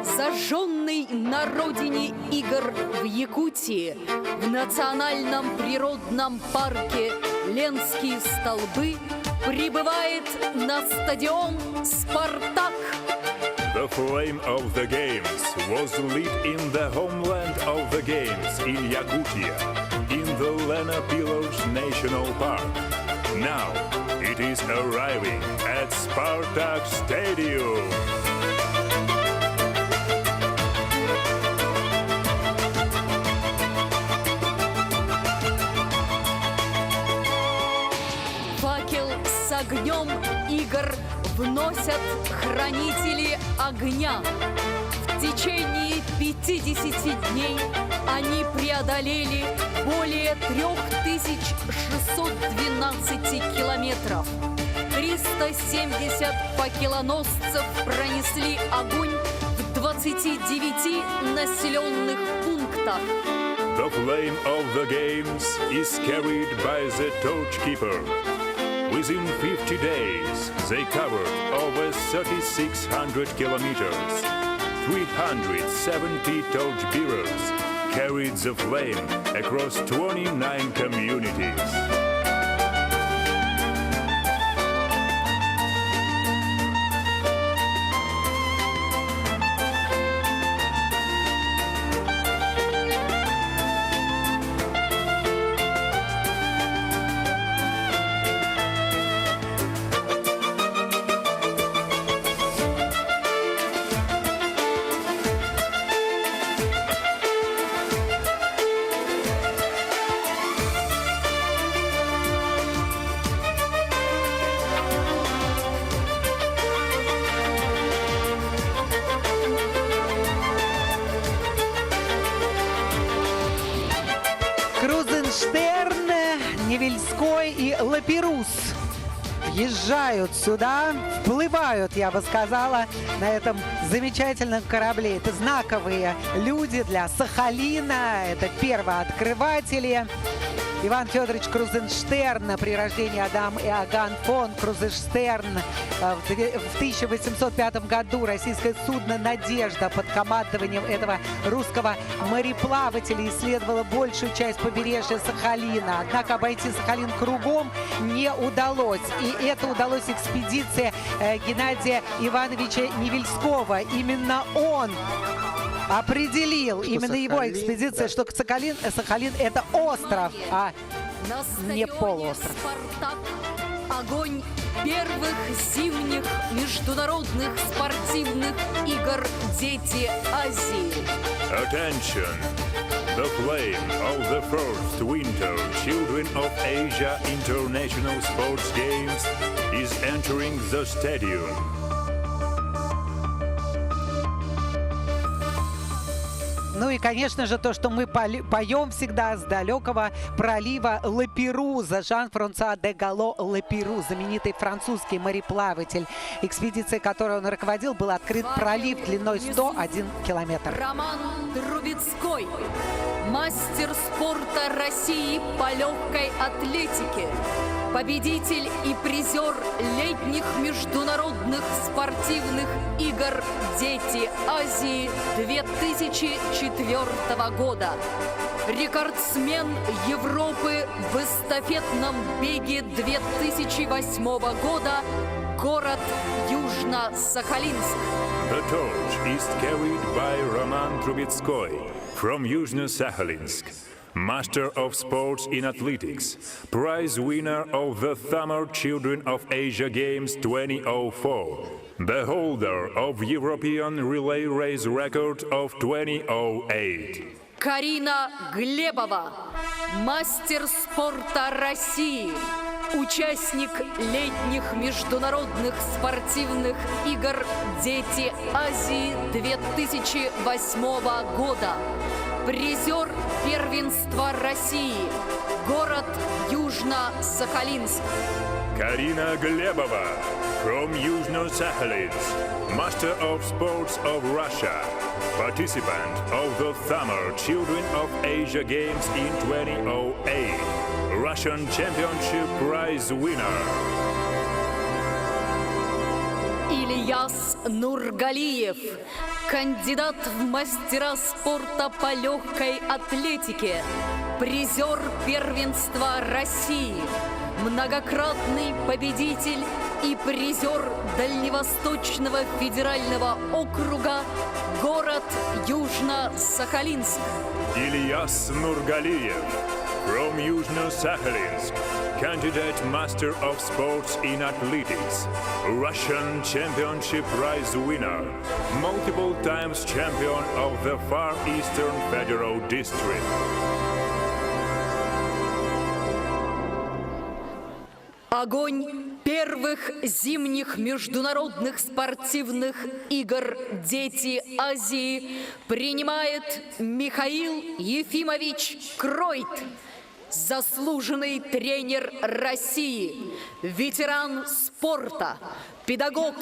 зажженный на родине игр в Якутии, в национальном природном парке Ленские столбы, прибывает на стадион «Спартак». The flame of the games was lit in the homeland of the games in Yakutia, in the Lena Pilos National Park. Now it is arriving at Spartak Stadium. Факел с огнем игр вносят хранители огня. В течение 50 дней они преодолели более 3612 километров. 370 факелоносцев пронесли огонь в 29 населенных пунктах. The flame of the games is carried by the torchkeeper. Within 50 days, they covered over 3,600 kilometers. 370 torchbearers carried the flame across 29 communities. Крузенштерн, Невельской и Лаперус въезжают сюда, вплывают, я бы сказала, на этом замечательном корабле. Это знаковые люди для Сахалина, это первооткрыватели. Иван Федорович Крузенштерн, при рождении Адам Иоганн фон Крузенштерн. В 1805 году российское судно «Надежда» под командованием этого русского мореплавателя исследовало большую часть побережья Сахалина. Однако обойти Сахалин кругом не удалось. И это удалось экспедиции Геннадия Ивановича Невельского. Именно он определил, именно его экспедиция, что Сахалин это остров, а не полуостров. Огонь первых зимних международных спортивных игр «Дети Азии». Attention! The flame of the first Winter Children of Asia International Sports Games is entering the stadium. Ну и, конечно же, то, что мы поем всегда с далекого пролива Лаперуза. Жан-Франсуа де Галло Лаперуз, знаменитый французский мореплаватель, экспедиция, которой он руководил, был открыт пролив длиной 101 километр. Роман Трубецкой, мастер спорта России по легкой атлетике, победитель и призер летних международных спортивных игр «Дети Азии» 2004 года. Рекордсмен Европы в эстафетном беге 2008 года, город Южно-Сахалинск. The torch is carried by Roman Trubetskoy from Yuzhno-Sakhalinsk, Master of Sports in Athletics, prize winner of the Summer Children of Asia Games 2004, the holder of European relay race record of 2008. Карина Глебова, мастер спорта России, участник летних международных спортивных игр «Дети Азии» 2008 года, призер первенства России, город Южно-Сахалинск. Карина Глебова from Yuzhno-Sakhalinsk, Master of Sports of Russia, participant of the Summer Children of Asia Games in 2008, Russian Championship prize winner. Ильяс Нургалиев, кандидат в мастера спорта по легкой атлетике, призер первенства России, многократный победитель и призер Дальневосточного федерального округа, город Южно-Сахалинск. Ильяс Нургалиев from Yuzhno-Sakhalinsk, candidate Master of Sports in Athletics, Russian Championship prize winner, multiple times champion of the Far Eastern Federal District. Огонь первых зимних международных спортивных игр «Дети Азии» принимает Михаил Ефимович Кройт, заслуженный тренер России, ветеран спорта, педагог,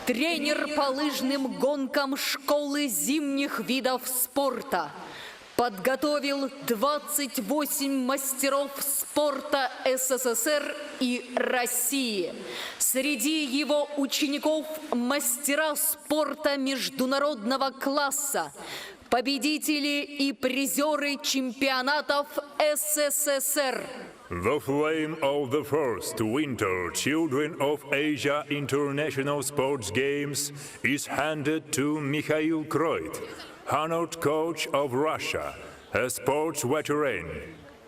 тренер по лыжным гонкам школы зимних видов спорта. Подготовил 28 мастеров спорта СССР и России. Среди его учеников мастера спорта международного класса, победители и призеры чемпионатов СССР. The flame of the first Winter Children of Asia International Sports Games is handed to Mikhail Kroit, honored coach of Russia, a sports veteran,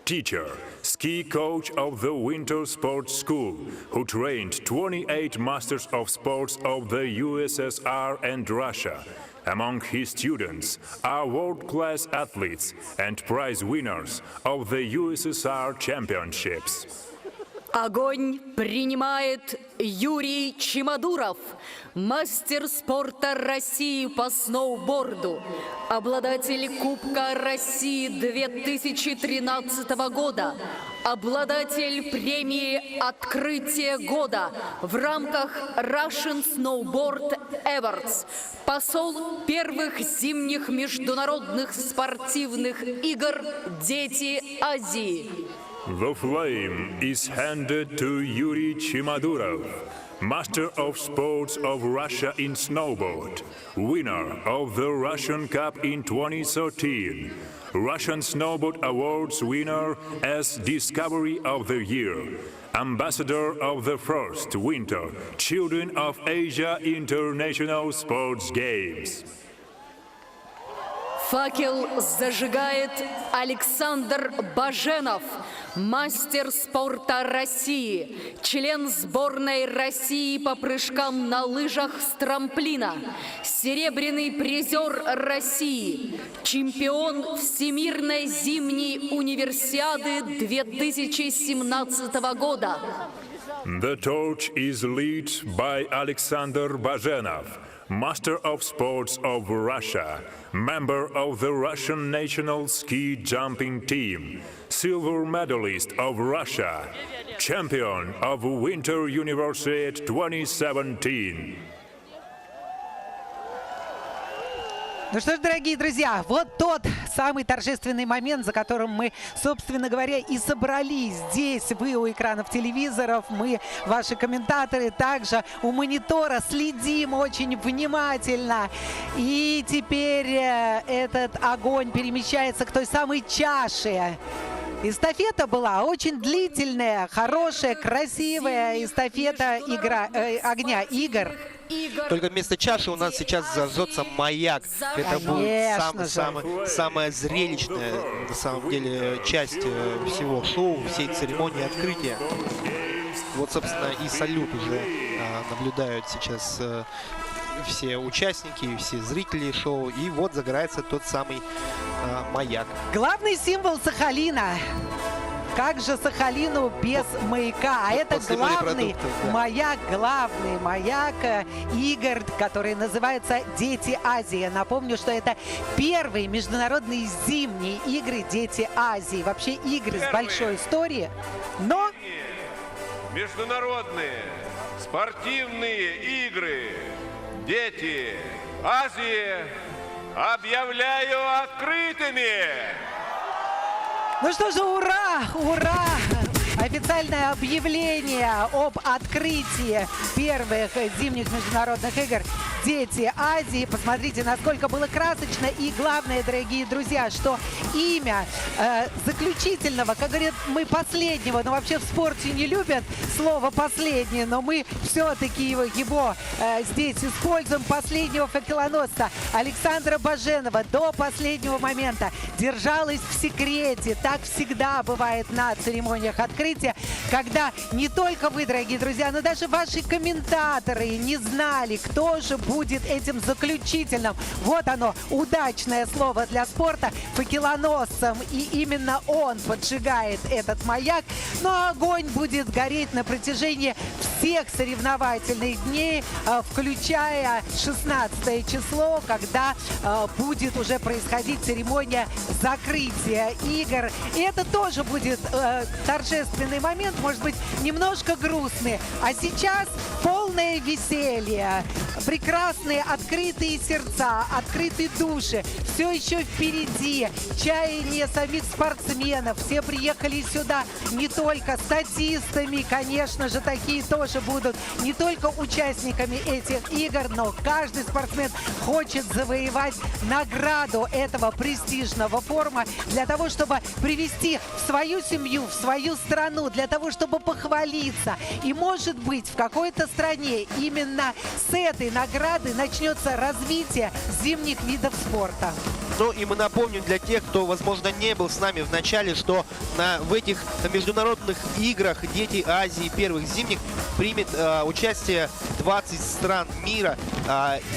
teacher, ski coach of the Winter Sports School, who trained 28 masters of sports of the USSR and Russia. Among his students are world-class athletes and prize winners of the USSR Championships. Огонь принимает Юрий Чемодуров, мастер спорта России по сноуборду, обладатель Кубка России 2013 года, обладатель премии «Открытие года» в рамках Russian Snowboard Awards, посол первых зимних международных спортивных игр «Дети Азии». The flame is handed to Yuri Chimadurov, Master of Sports of Russia in Snowboard, winner of the Russian Cup in 2013, Russian Snowboard Awards winner as Discovery of the Year, Ambassador of the first Winter Children of Asia International Sports Games. Факел зажигает Александр Баженов, мастер спорта России, член сборной России по прыжкам на лыжах с трамплина, серебряный призер России, чемпион Всемирной зимней универсиады 2017 года. The torch is lit by Alexander Bazenov, Master of Sports of Russia, member of the Russian national ski jumping team, silver medalist of Russia, champion of Winter Universiade 2017. Ну что ж, дорогие друзья, вот тот самый торжественный момент, за которым мы, собственно говоря, и собрались здесь. Вы у экранов телевизоров, мы, ваши комментаторы, также у монитора следим очень внимательно. И теперь этот огонь перемещается к той самой чаше. Эстафета была очень длительная, хорошая, красивая эстафета огня, игр. Только вместо чаши у нас сейчас зажжется маяк. Это будет самая зрелищная, на самом деле, часть всего шоу, всей церемонии открытия. Вот, собственно, и салют уже наблюдают сейчас все участники, все зрители шоу. И вот загорается тот самый маяк. Главный символ Сахалина. Как же Сахалину без маяка? А это главный маяк, игр, который называется «Дети Азии». Напомню, что это первые международные зимние игры «Дети Азии». Вообще игры с большой историей, но... Международные спортивные игры «Дети Азии» объявляю открытыми! Ну что же, ура! Ура! Официальное объявление об открытии первых зимних международных игр «Дети Азии». Посмотрите, насколько было красочно. И главное, дорогие друзья, что имя заключительного, как говорят, мы последнего, но вообще в спорте не любят слово «последнее», но мы все-таки его здесь используем, последнего факелоносца Александра Баженова до последнего момента держалась в секрете. Так всегда бывает на церемониях открытия, когда не только вы, дорогие друзья, но даже ваши комментаторы не знали, кто же будет будет этим заключительным. Вот оно, удачное слово для спорта, факелоносцем. И именно он поджигает этот маяк. Но огонь будет гореть на протяжении всех соревновательных дней, включая 16 число, когда будет уже происходить церемония закрытия игр. И это тоже будет торжественный момент, может быть, немножко грустный. А сейчас полное веселье, прекрасные открытые сердца, открытые души. Все еще впереди. Чаяние самих спортсменов. Все приехали сюда не только статистами, конечно же, такие тоже будут, не только участниками этих игр, но каждый спортсмен хочет завоевать награду этого престижного форума для того, чтобы привести в свою семью, в свою страну, для того, чтобы похвалиться. И, может быть, в какой-то стране именно с этой награды начнется развитие зимних видов спорта. Ну и мы напомним для тех, кто, возможно, не был с нами в начале, что в этих международных играх «Дети Азии» первых зимних примет участие 20 стран мира,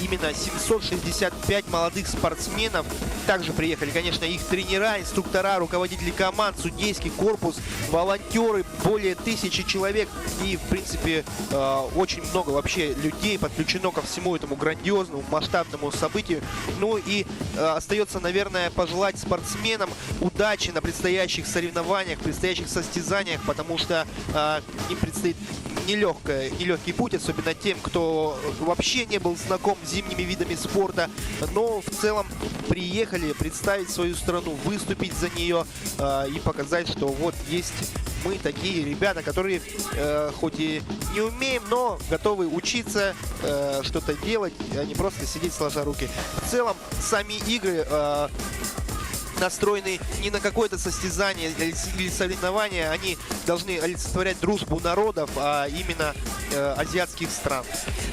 именно 765 молодых спортсменов. Также приехали, конечно, их тренера, инструктора, руководители команд, судейский корпус, волонтеры, более 1000 человек. И, в принципе, очень много вообще людей подключено ко всему этому грандиозному, масштабному событию. Ну и остается, наверное, пожелать спортсменам удачи на предстоящих соревнованиях, предстоящих состязаниях, потому что им предстоит нелегкий путь, особенно тем, кто вообще не был знаком с зимними видами спорта, но в целом приехали представить свою страну, выступить за нее и показать, что вот есть мы такие ребята, которые хоть и не умеем, но готовы учиться, что-то делать, а не просто сидеть сложа руки. В целом, сами игры настроены не на какое-то состязание или соревнование, они должны олицетворять дружбу народов, а именно азиатских стран.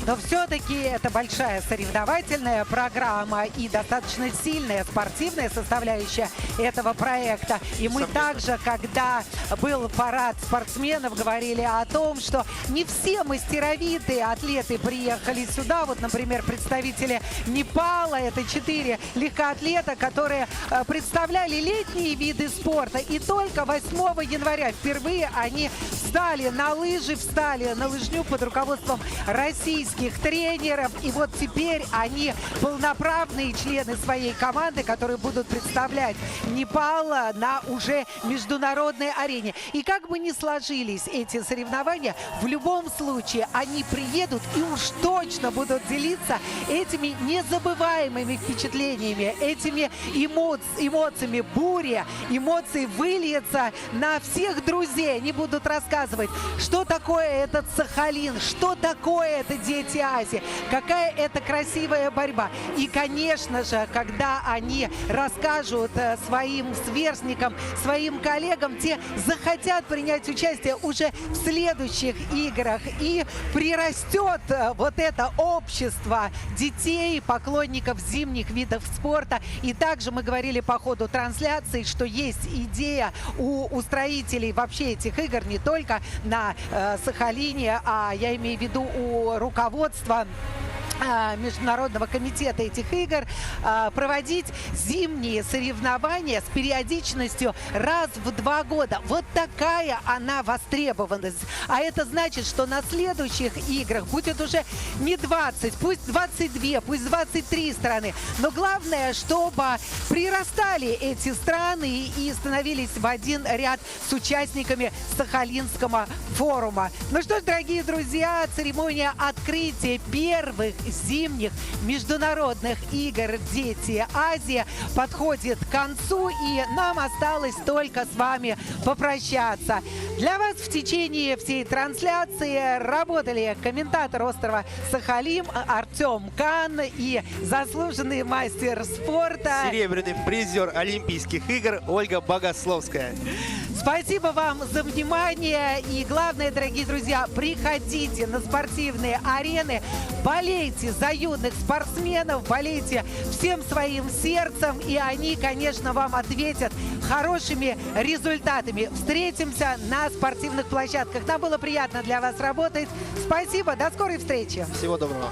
Но все-таки это большая соревновательная программа и достаточно сильная спортивная составляющая этого проекта. И мы также, когда был парад спортсменов, говорили о том, что не все мастеровитые атлеты приехали сюда. Вот, например, представители Непала, это 4 легкоатлета, которые представляли летние виды спорта. И только 8 января впервые они встали на лыжи, встали на лыжню под руководством российских тренеров. И вот теперь они полноправные члены своей команды, которые будут представлять Непал на уже международной арене. И как бы ни сложились эти соревнования, в любом случае они приедут и уж точно будут делиться этими незабываемыми впечатлениями, этими эмоциями бури. Эмоции выльются на всех друзей. Они будут рассказывать, что такое этот Сахалин, что такое это Дети Азии, какая это красивая борьба. И, конечно же, когда они расскажут своим сверстникам, своим коллегам, те захотят принять участие уже в следующих играх. И прирастет вот это общество детей, поклонников зимних видов спорта. И также мы говорили по ходу трансляции, что есть идея у устроителей вообще этих игр не только на Сахалине, а я имею в виду у руководства Международного комитета этих игр проводить зимние соревнования с периодичностью раз в 2 года. Вот такая она востребованность. А это значит, что на следующих играх будет уже не 20, пусть 22, пусть 23 страны. Но главное, чтобы прирастали эти страны и становились в один ряд с участниками Сахалинского форума. Ну что ж, дорогие друзья, церемония открытия первых зимних международных игр «Дети Азии» подходит к концу, и нам осталось только с вами попрощаться. Для вас в течение всей трансляции работали комментатор острова Сахалин Артем Кан и заслуженный мастер спорта, серебряный призер Олимпийских игр Ольга Богословская. Спасибо вам за внимание. И главное, дорогие друзья, приходите на спортивные арены, болейте за юных спортсменов, болейте всем своим сердцем, и они, конечно, вам ответят хорошими результатами. Встретимся на спортивных площадках. Нам было приятно для вас работать. Спасибо, до скорой встречи. Всего доброго.